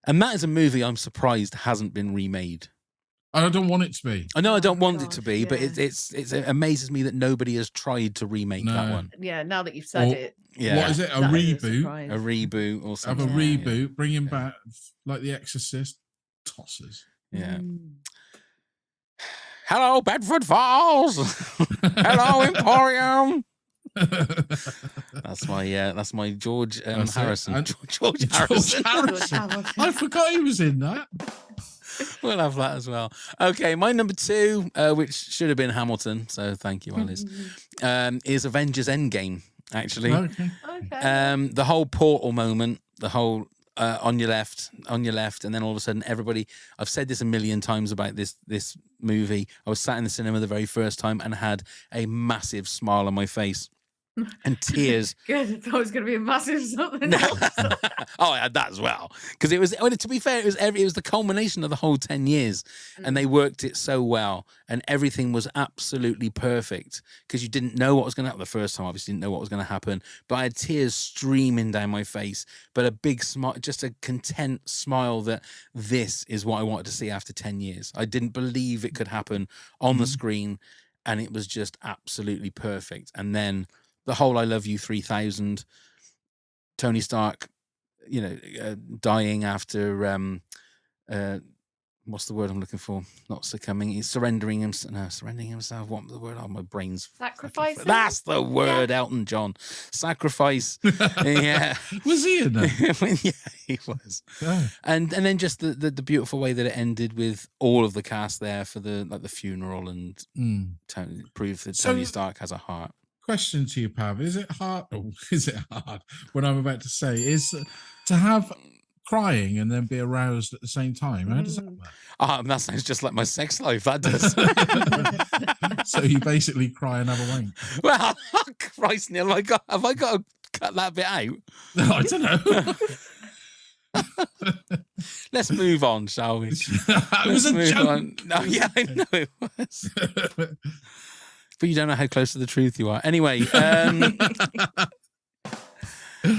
And that is a movie I'm surprised hasn't been remade. I don't want it to be. I know I don't want it to gosh, be, but yeah. it amazes me that nobody has tried to remake that one. Yeah, now that you've said it. Yeah. What is it? A that is reboot? surprise. A reboot or Have something. a reboot, bring him back like The Exorcist. Tossers. Yeah. Hello, Bedford Falls. Hello, Emporium. That's my George Harrison. And George Harrison. I forgot he was in that. We'll have that as well. Okay, my number 2, which should have been Hamilton, so thank you, Alice, is Avengers Endgame, actually. Okay. The whole portal moment, the whole on your left, and then all of a sudden everybody, I've said this a million times about this movie. I was sat in the cinema the very first time and had a massive smile on my face. And tears. Good. I thought it was going to be a massive something else. Oh, I had that as well. Because it was, to be fair, it was the culmination of the whole 10 years. And they worked it so well. And everything was absolutely perfect. Because you didn't know what was going to happen the first time. Obviously, didn't know what was going to happen. But I had tears streaming down my face. But a big smile, just a content smile that this is what I wanted to see after 10 years. I didn't believe it could happen on the screen. And it was just absolutely perfect. And then the whole I Love You 3000, Tony Stark, dying after, what's the word I'm looking for? Not succumbing. He's surrendering himself. No, surrendering himself. What the word? Oh, my brain's... Sacrifice. That's the word, Elton John. Sacrifice. Yeah. Was he in that? Yeah, he was. Yeah. And then just the beautiful way that it ended with all of the cast there for the funeral and Tony, proof that Tony Stark has a heart. Question to you, Pav. Is it hard? Oh, is it hard? What I'm about to say is to have crying and then be aroused at the same time. How does that work? That sounds just like my sex life. That does. So you basically cry and have a wank. Well, Christ, Neil, have I got to cut that bit out? No, I don't know. Let's move on, shall we? It was a joke. No, yeah, I know it was. But you don't know how close to the truth you are. Anyway,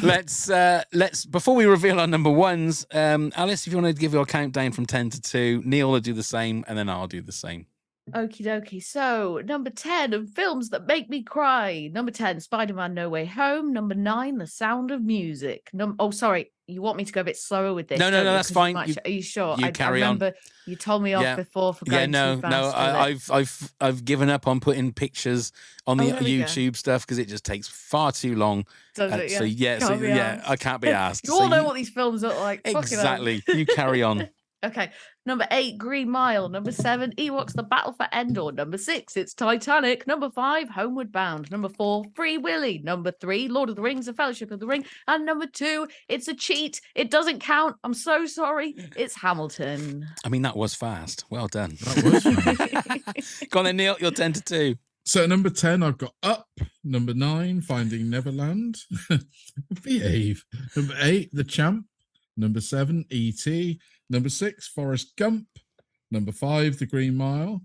let's before we reveal our number ones, Alice, if you want to give your countdown from 10 to 2, Neil will do the same, and then I'll do the same. Okie dokie. So, number 10 of films that make me cry. Number 10, Spider-Man No Way Home. Number 9, The Sound of Music. Oh, sorry. You want me to go a bit slower with this? No, don't you? that's 'Cause fine. Are you sure? You I carry on. remember you told me off before for going too fast. I've given up on putting pictures on the there we go. YouTube stuff because it just takes far too long. Does it? So Can't be arsed. I can't be asked. You all know what these films look like. Fucking hell. Exactly. You carry on. Okay. Number 8, Green Mile. Number 7, Ewoks: The Battle for Endor. Number 6, it's Titanic. Number 5, Homeward Bound. Number 4, Free Willy. Number 3, Lord of the Rings: The Fellowship of the Ring. And number 2, it's a cheat. It doesn't count. I'm so sorry. It's Hamilton. I mean, that was fast. Well done. That was fun. Go on then, Neil. You're 10 to 2. So number 10, I've got Up. Number 9, Finding Neverland. Behave. Number 8, The Champ. Number 7, E.T. Number 6, Forrest Gump. Number 5, The Green Mile.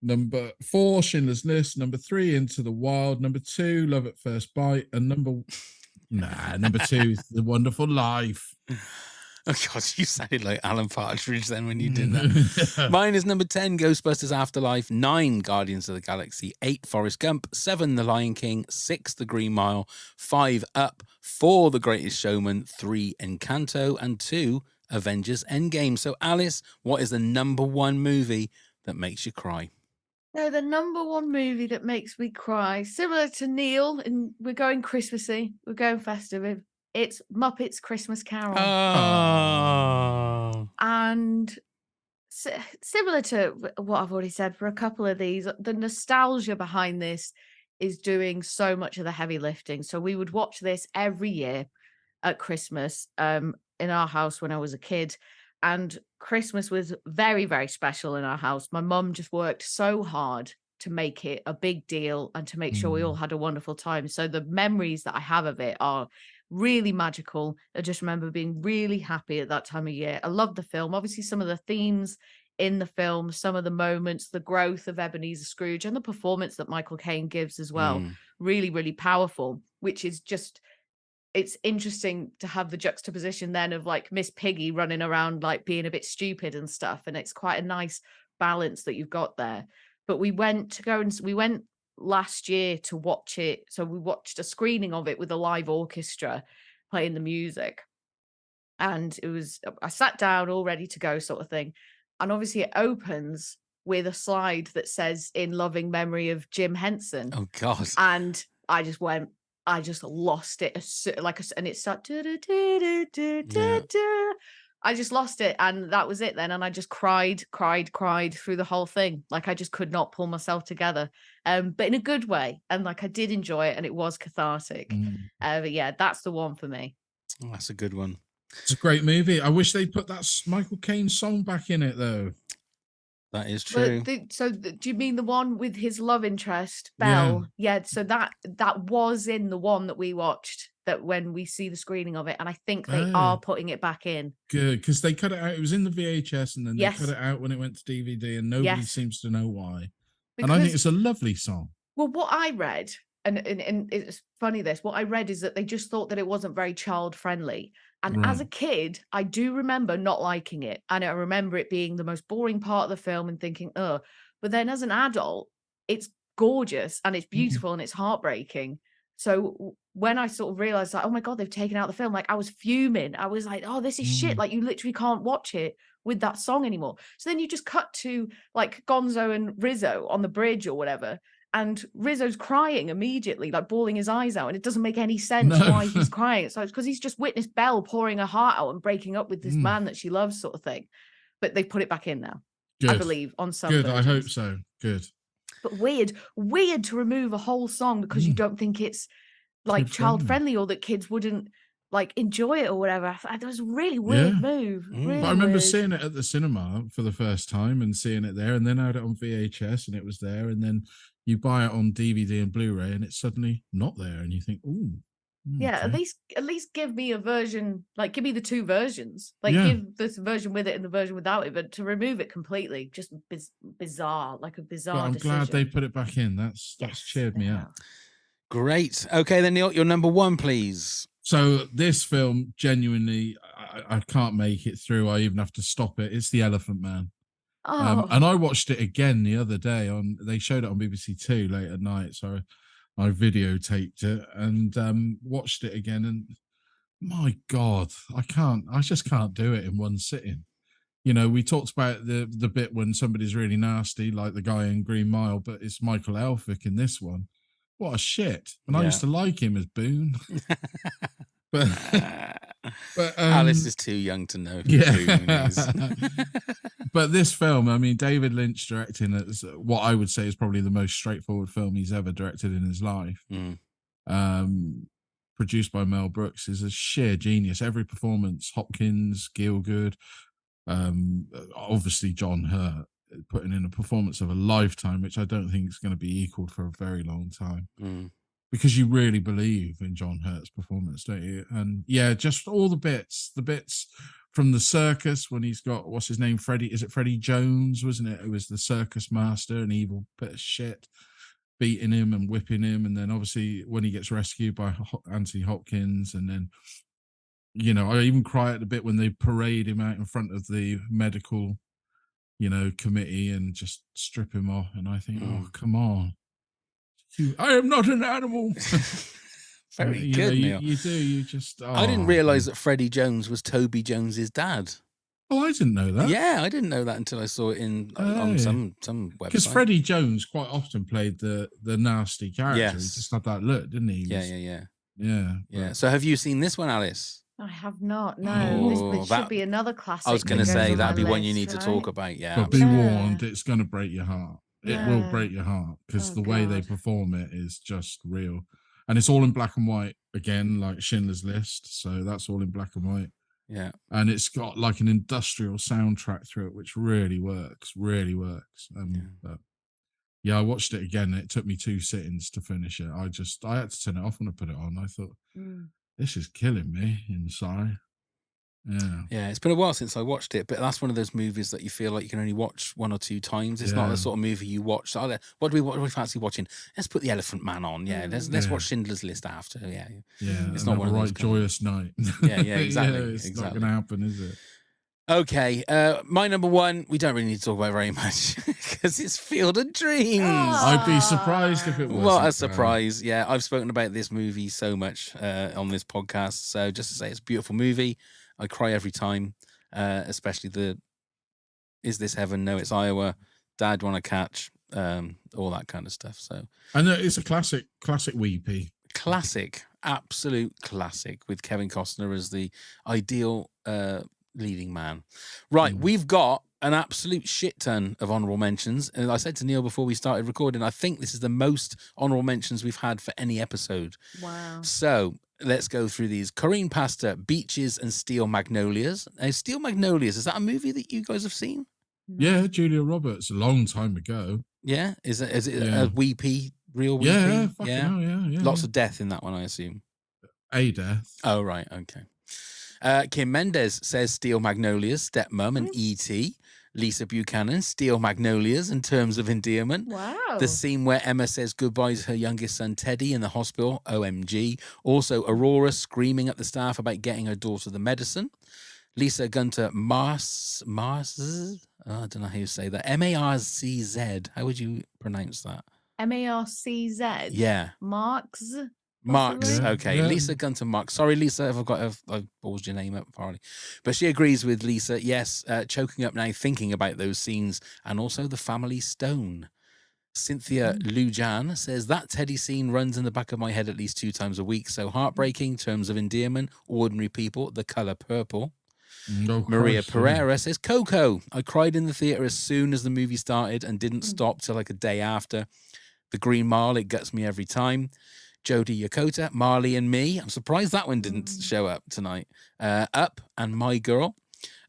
Number 4, Schindler's List. Number 3, Into the Wild. Number 2, Love at First Bite. And number 2, The Wonderful Life. Oh, God, you sounded like Alan Partridge then when you did that. Mine is number 10, Ghostbusters Afterlife. 9, Guardians of the Galaxy. 8, Forrest Gump. 7, The Lion King. 6, The Green Mile. 5, Up. 4, The Greatest Showman. 3, Encanto. And 2, Avengers Endgame. So, Alice, what is the number 1 movie that makes you cry? No, the number 1 movie that makes me cry, similar to Neil, and we're going Christmassy, we're going festive. It's Muppets Christmas Carol. Oh. And similar to what I've already said for a couple of these, the nostalgia behind this is doing so much of the heavy lifting. So we would watch this every year at Christmas in our house when I was a kid. And Christmas was very, very special in our house. My mum just worked so hard to make it a big deal and to make sure we all had a wonderful time. So the memories that I have of it are really magical. I just remember being really happy at that time of year. I love the film. Obviously, some of the themes in the film, some of the moments, the growth of Ebenezer Scrooge and the performance that Michael Caine gives as well, really, really powerful, which is just, it's interesting to have the juxtaposition then of like Miss Piggy running around like being a bit stupid and stuff. And it's quite a nice balance that you've got there. But we went last year to watch it. So we watched a screening of it with a live orchestra playing the music. And I sat down all ready to go sort of thing. And obviously it opens with a slide that says in loving memory of Jim Henson. Oh, God. And I just lost it. And it started. I just lost it. And that was it then. And I just cried through the whole thing. Like I just could not pull myself together. But in a good way. And like I did enjoy it and it was cathartic. But yeah, that's the one for me. Oh, that's a good one. It's a great movie. I wish they put that Michael Caine song back in it, though. That is true. Do you mean the one with his love interest, Belle? Yeah. So that was in the one that we watched. That when we see the screening of it, and I think they are putting it back in. Good, because they cut it out. It was in the VHS, and then they cut it out when it went to DVD, and nobody seems to know why. And I think it's a lovely song. Well, what I read, and it's funny what I read is that they just thought that it wasn't very child friendly. And as a kid, I do remember not liking it. And I remember it being the most boring part of the film and thinking, oh, but then as an adult, it's gorgeous and it's beautiful and it's heartbreaking. So when I sort of realized like, oh my God, they've taken out the film, like I was fuming. I was like, oh, this is shit. Like you literally can't watch it with that song anymore. So then you just cut to like Gonzo and Rizzo on the bridge or whatever. And Rizzo's crying immediately, like bawling his eyes out. And it doesn't make any sense why he's crying. So it's because he's just witnessed Belle pouring her heart out and breaking up with this man that she loves sort of thing. But they've put it back in now, I believe, on some Good, versions. I hope so. Good. But weird to remove a whole song because you don't think it's like child friendly or that kids wouldn't like enjoy it or whatever. That was a really weird move. Really but I remember weird. seeing it at the cinema for the first time and seeing it there, and then I had it on VHS and it was there, and then you buy it on DVD and Blu-ray and it's suddenly not there, and you think, ooh. Yeah, okay. at least give me a version, like give me the two versions. Like give this version with it and the version without it, but to remove it completely, just bizarre, like a bizarre But I'm decision. glad they put it back in. That's cheered me up. Great. Okay, then Neil, your number 1, please. So this film, genuinely, I can't make it through. I even have to stop it. It's The Elephant Man. And I watched it again the other day. They showed it on BBC Two late at night, so I videotaped it and watched it again. And my God, I just can't do it in one sitting. You know, we talked about the bit when somebody's really nasty, like the guy in Green Mile, but it's Michael Elphick in this one. What a shit. And I used to like him as Boone. But But Alice is too young to know. yeah. Who knows? But this film, I mean, David Lynch directing it is what I would say is probably the most straightforward film he's ever directed in his life. Produced by Mel Brooks, is a sheer genius. Every performance, Hopkins, Gielgud, obviously John Hurt, putting in a performance of a lifetime, which I don't think is going to be equaled for a very long time. Because you really believe in John Hurt's performance, don't you? And yeah, just all the bits from the circus when he's got, what's his name? Is it Freddie Jones, wasn't it? It was the circus master, an evil bit of shit, beating him and whipping him. And then obviously when he gets rescued by Anthony Hopkins, and then, you know, I even cry at the bit when they parade him out in front of the medical, you know, committee and just strip him off. And I think, oh, come on. I am not an animal. Very good, Neil. You do. You just. Oh, I didn't realise that Freddie Jones was Toby Jones's dad. Oh, I didn't know that. Yeah, I didn't know that until I saw it on some website. Because Freddie Jones quite often played the nasty character. Yes. He just had that look, didn't he? Yeah. So have you seen this one, Alice? I have not. No, this should be another classic. I was going to say that'd be one you need to talk about. Yeah, but be warned, it's going to break your heart. It will break your heart because the way they perform it is just real. And it's all in black and white again, like Schindler's List. So that's all in black and white. Yeah. And it's got like an industrial soundtrack through it, which really works. But yeah, I watched it again. It took me 2 sittings to finish it. I had to turn it off when I put it on. I thought, this is killing me inside. Yeah, it's been a while since I watched it, but that's one of those movies that you feel like you can only watch 1 or 2 times. It's not the sort of movie you watch. So, what do we fancy watching? Let's put The Elephant Man on. Yeah, let's watch Schindler's List after. Yeah. It's not one of those joyous night. Yeah, exactly. It's not going to happen, is it? Okay, my number 1, we don't really need to talk about very much because it's Field of Dreams. I'd be surprised if it was. What a surprise. Yeah, I've spoken about this movie so much on this podcast. So just to say, it's a beautiful movie. I cry every time, especially the "Is this heaven? No, it's Iowa." Dad want to catch, all that kind of stuff. So, and it's a classic weepy, absolute classic with Kevin Costner as the ideal leading man. Right, we've got an absolute shit ton of honourable mentions, and I said to Neil before we started recording, I think this is the most honourable mentions we've had for any episode. Wow! So. Let's go through these. Corinne Pastor, Beaches and Steel Magnolias. Now, Steel Magnolias, is that a movie that you guys have seen? Yeah, Julia Roberts, a long time ago. Yeah? Is it a weepy, real weepy? Yeah. Lots of death in that one, I assume. A death. Oh, right, okay. Kim Mendes says Steel Magnolias, Stepmom and E.T. Lisa Buchanan, Steel Magnolias in terms of endearment. Wow. The scene where Emma says goodbye to her youngest son, Teddy, in the hospital. OMG. Also, Aurora screaming at the staff about getting her daughter the medicine. Lisa Gunter Mars. I don't know how you say that. Marcz. How would you pronounce that? Marcz. Yeah. Marx. Marks, okay. Yeah. Lisa Gunter Marks. Sorry, Lisa, if I've ballsed your name up apparently. But she agrees with Lisa. Yes, choking up now thinking about those scenes and also the family stone. Cynthia Lujan says that Teddy scene runs in the back of my head at least 2 times a week. So heartbreaking, terms of endearment, ordinary people, the color purple. Maria Pereira says Coco. I cried in the theater as soon as the movie started and didn't stop till like a day after. The Green Mile, it gets me every time. Jodie Yokota, Marley and Me. I'm surprised that one didn't show up tonight. Up and My Girl.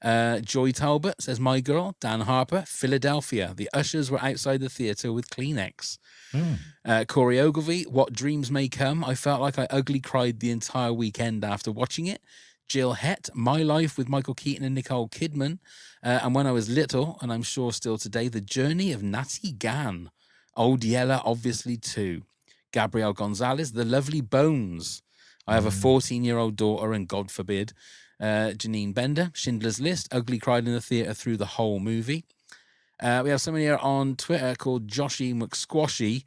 Joy Talbot says My Girl. Dan Harper, Philadelphia. The ushers were outside the theatre with Kleenex. Corey Ogilvie, What Dreams May Come. I felt like I ugly cried the entire weekend after watching it. Jill Hett, My Life with Michael Keaton and Nicole Kidman. And when I was little, and I'm sure still today, The Journey of Natty Gann. Old Yeller, obviously, too. Gabrielle Gonzalez, The Lovely Bones. I have a 14-year-old daughter, and God forbid. Janine Bender, Schindler's List. Ugly cried in the theatre through the whole movie. We have someone here on Twitter called Joshy McSquashy.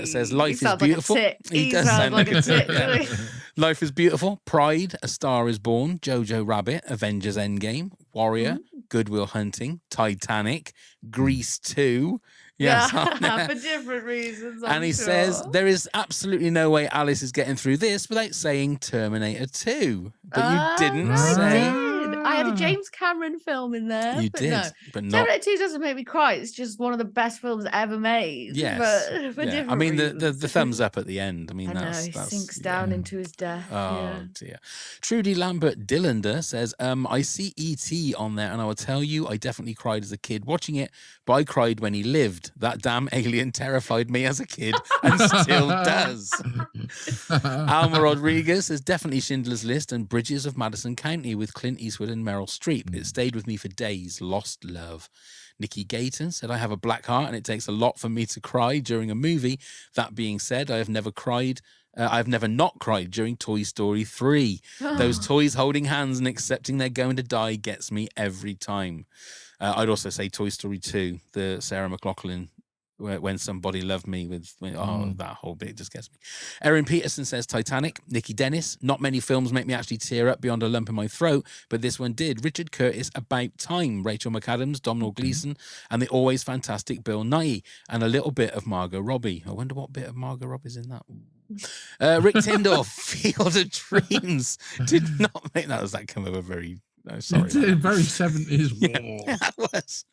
Says life is beautiful. He does sound like a tit. Yeah. Life is beautiful. Pride, A Star is Born. Jojo Rabbit, Avengers Endgame. Warrior, Goodwill Hunting. Titanic. Grease 2. Yes, Yeah, for different reasons. and he says there is absolutely no way Alice is getting through this without saying Terminator 2. But you didn't No, I say. did. I had a James Cameron film in there, You but did, no. but not. Terminator 2 doesn't make me cry. It's just one of the best films ever made. Yes, But for yeah. different I mean, the reasons. thumbs up at the end. I mean, I know, that's he that's sinks yeah. down into his death. Oh Yeah. dear. Trudy Lambert Dillander says, I see E.T. on there, and I will tell you, I definitely cried as a kid watching it, but I cried when he lived. That damn alien terrified me as a kid and still does. Alma Rodriguez says, definitely Schindler's List and Bridges of Madison County with Clint Eastwood and Meryl Streep. It stayed with me for days. Lost Love. Nikki Gayton said, I have a black heart and it takes a lot for me to cry during a movie. That being said, I have never cried. I've never not cried during Toy Story 3. Those toys holding hands and accepting they're going to die gets me every time. I'd also say Toy Story 2, the Sarah McLachlan, When Somebody Loved Me, that whole bit just gets me. Erin Peterson says Titanic. Nikki Dennis, not many films make me actually tear up beyond a lump in my throat, but this one did. Richard Curtis, About Time. Rachel McAdams, Domhnall Gleeson, and the always fantastic Bill Nighy, and a little bit of Margot Robbie. I wonder what bit of Margot Robbie's in that. Rick Tyndall, Field of Dreams did not make that come over very. No, sorry. It did, very 70s. Yeah, that was.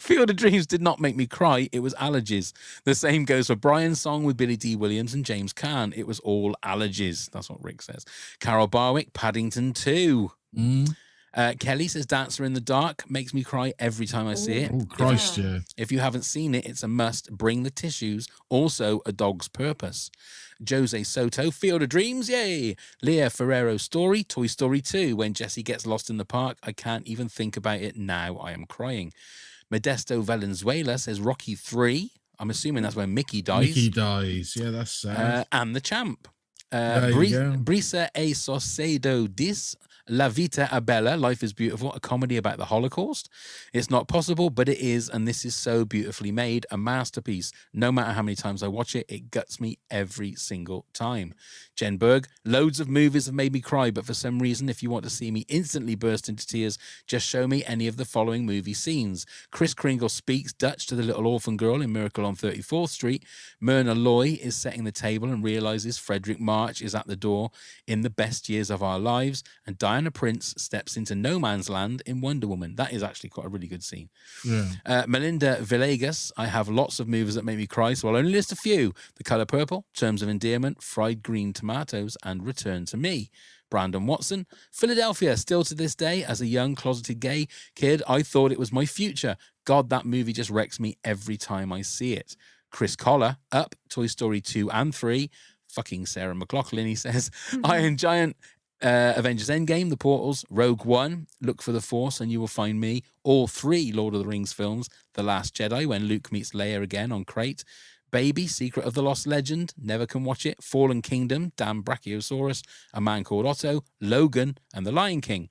Field of Dreams did not make me cry. It was allergies. The same goes for Brian's song with Billy D. Williams and James Caan. It was all allergies. That's what Rick says. Carol Barwick, Paddington 2. Kelly says Dancer in the Dark makes me cry every time I see it. Oh, Christ, yeah. If you haven't seen it, it's a must. Bring the tissues. Also, A Dog's Purpose. Jose Soto, Field of Dreams, yay. Leah Ferrero Story, Toy Story 2. When Jessie gets lost in the park, I can't even think about it now. I am crying. Modesto Valenzuela says Rocky 3. I'm assuming that's when Mickey dies. Mickey dies. Yeah, that's sad. And The Champ. There you go. Brisa A. Sosedo Dis. La Vita Abella, Life is Beautiful, a comedy about the Holocaust. It's not possible, but it is, and this is so beautifully made, a masterpiece. No matter how many times I watch it, it guts me every single time. Jen Berg, loads of movies have made me cry, but for some reason, if you want to see me instantly burst into tears, just show me any of the following movie scenes. Kris Kringle speaks Dutch to the little orphan girl in Miracle on 34th Street. Myrna Loy is setting the table and realizes Frederick March is at the door in The Best Years of Our Lives, and Diana Prince steps into no man's land in Wonder Woman. That is actually quite a really good scene. Yeah. Melinda Villegas, I have lots of movies that make me cry, so I'll only list a few. The Color Purple, Terms of Endearment, Fried Green Tomatoes, and Return to Me. Brandon Watson, Philadelphia, still to this day, as a young closeted gay kid, I thought it was my future. God, that movie just wrecks me every time I see it. Chris Collar, Up, Toy Story 2 and 3. Fucking Sarah McLachlan, he says. Iron Giant, Avengers Endgame, The Portals, Rogue One, Look for the Force and You Will Find Me. All 3 Lord of the Rings films. The Last Jedi, when Luke meets Leia again on Crate. Baby, Secret of the Lost Legend, never can watch it. Fallen Kingdom, Damn Brachiosaurus, A Man Called Otto, Logan, and The Lion King.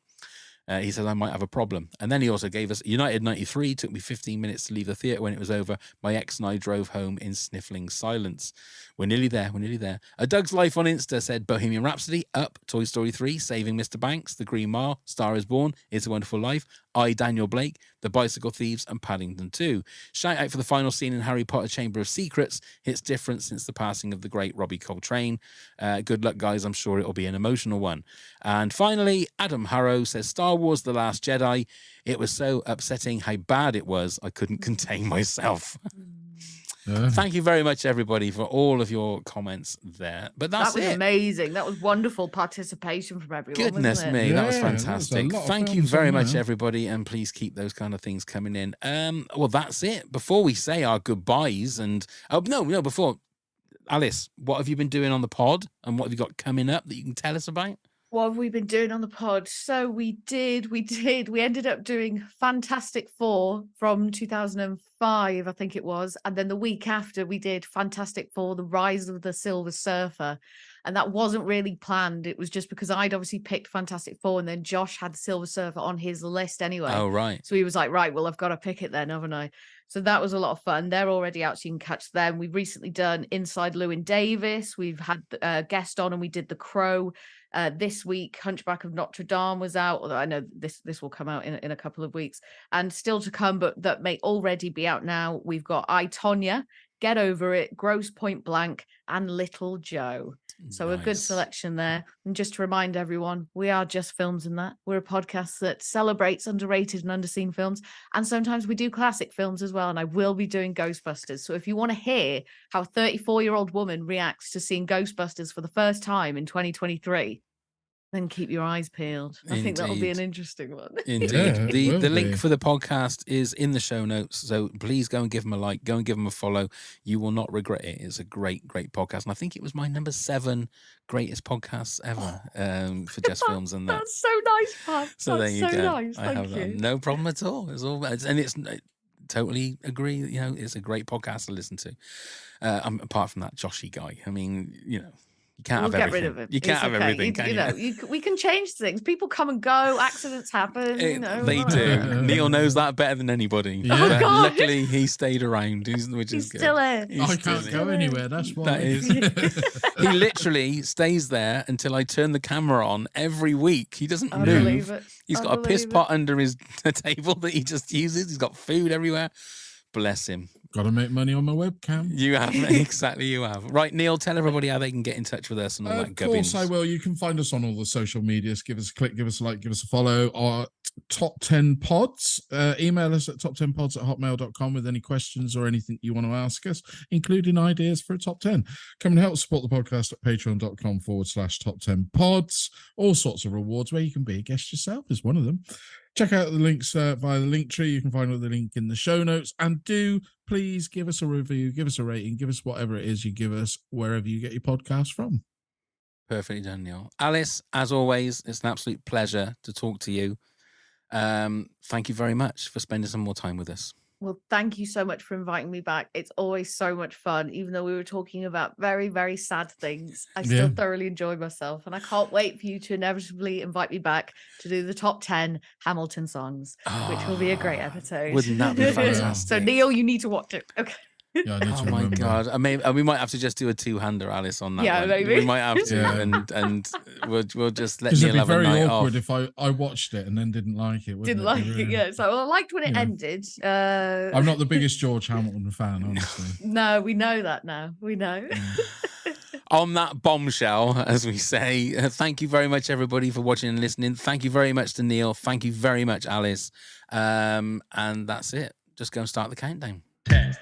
He says, I might have a problem. And then he also gave us United 93, took me 15 minutes to leave the theatre when it was over. My ex and I drove home in sniffling silence. We're nearly there, we're nearly there. Doug's Life on Insta said Bohemian Rhapsody, Up, Toy Story 3, Saving Mr. Banks, The Green Mile, Star is Born, It's a Wonderful Life, I, Daniel Blake, The Bicycle Thieves, and Paddington 2. Shout out for the final scene in Harry Potter Chamber of Secrets. Hits different since the passing of the great Robbie Coltrane. Good luck, guys. I'm sure it'll be an emotional one. And finally, Adam Harrow says Star Wars The Last Jedi. It was so upsetting how bad it was, I couldn't contain myself. Thank you very much, everybody, for all of your comments there. But that was amazing. That was wonderful participation from everyone. Goodness wasn't me, it? that was fantastic. Thank you very much, everybody, and please keep those kind of things coming in. Well, that's it. Before we say our goodbyes, and before Alice, what have you been doing on the pod, and what have you got coming up that you can tell us about? What have we been doing on the pod? So we ended up doing Fantastic Four from 2005, I think it was. And then the week after we did Fantastic Four, The Rise of the Silver Surfer. And that wasn't really planned. It was just because I'd obviously picked Fantastic Four and then Josh had the Silver Surfer on his list anyway. Oh, right. So he was like, right, well, I've got to pick it then, haven't I? So that was a lot of fun. They're already out, so you can catch them. We've recently done Inside Llewyn Davis. We've had a guest on and we did The Crow. This week, Hunchback of Notre Dame was out, although I know this will come out in a couple of weeks, and still to come, but that may already be out now. We've got I, Tonya, Get Over It, Gross Point Blank, and Little Joe. So a good Nice. selection there. And just to remind everyone, we are Just Films in That. We're a podcast that celebrates underrated and underseen films. And sometimes we do classic films as well. And I will be doing Ghostbusters. So if you want to hear how a 34-year-old woman reacts to seeing Ghostbusters for the first time in 2023, then keep your eyes peeled. I think that'll be an interesting one. Indeed. Yeah, it the will link be. for the podcast is in the show notes. So please go and give them a like, go and give them a follow. You will not regret it. It's a great, great podcast. And I think it was my number 7 greatest podcasts ever for Just Films and That. That's so nice, Pam. So there That's you so go. nice. I have Thank that. you. No problem at all. It's all, and it's totally agree. You know, it's a great podcast to listen to. Apart from that Joshy guy, I mean, you know, you can't We'll have get everything. rid of it. You can't It's have okay. everything, can you? know, we can change things. People come and go. Accidents happen. You know, They do. Neil knows that better than anybody. Yeah. But God. luckily, he stayed around, which He's is good. still here. He's I still can't here. go anywhere. That's why. That is. He literally stays there until I turn the camera on every week. He doesn't I move. believe it. He's I got a piss believe it. pot under his table that he just uses. He's got food everywhere. Bless him. Got to make money on my webcam. You have. Exactly, you have. Right, Neil, tell everybody how they can get in touch with us and all that Of course gubbins. I will. You can find us on all the social medias. Give us a click, give us a like, give us a follow. Our top 10 pods. Email us at top10pods@hotmail.com with any questions or anything you want to ask us, including ideas for a top 10. Come and help support the podcast at patreon.com/top10pods. All sorts of rewards where you can be a guest yourself is one of them. Check out the links via the link tree. You can find the link in the show notes. And do please give us a review, give us a rating, give us whatever it is you give us wherever you get your podcast from. Perfectly done, Neil. Alice, as always, it's an absolute pleasure to talk to you. Thank you very much for spending some more time with us. Well, thank you so much for inviting me back. It's always so much fun, even though we were talking about very, very sad things. I still Yeah. thoroughly enjoy myself, and I can't wait for you to inevitably invite me back to do the top 10 Hamilton songs, which will be a great episode. Wouldn't that be fantastic? So, Neil, you need to watch it. Okay. Yeah, I need Oh to my remember. God! We might have to just do a 2-hander, Alice, on that. Yeah, one. maybe. We might have to, Yeah. and we'll just let Because Neil it'd be have a very night awkward off. if I watched it and then didn't like it. Didn't wouldn't like Be it, really- yeah. So I liked when it Yeah. ended. I'm not the biggest George Hamilton fan, honestly. No, we know that now. We know. On that bombshell, as we say, thank you very much, everybody, for watching and listening. Thank you very much to Neil. Thank you very much, Alice. And that's it. Just go and start the countdown. 10,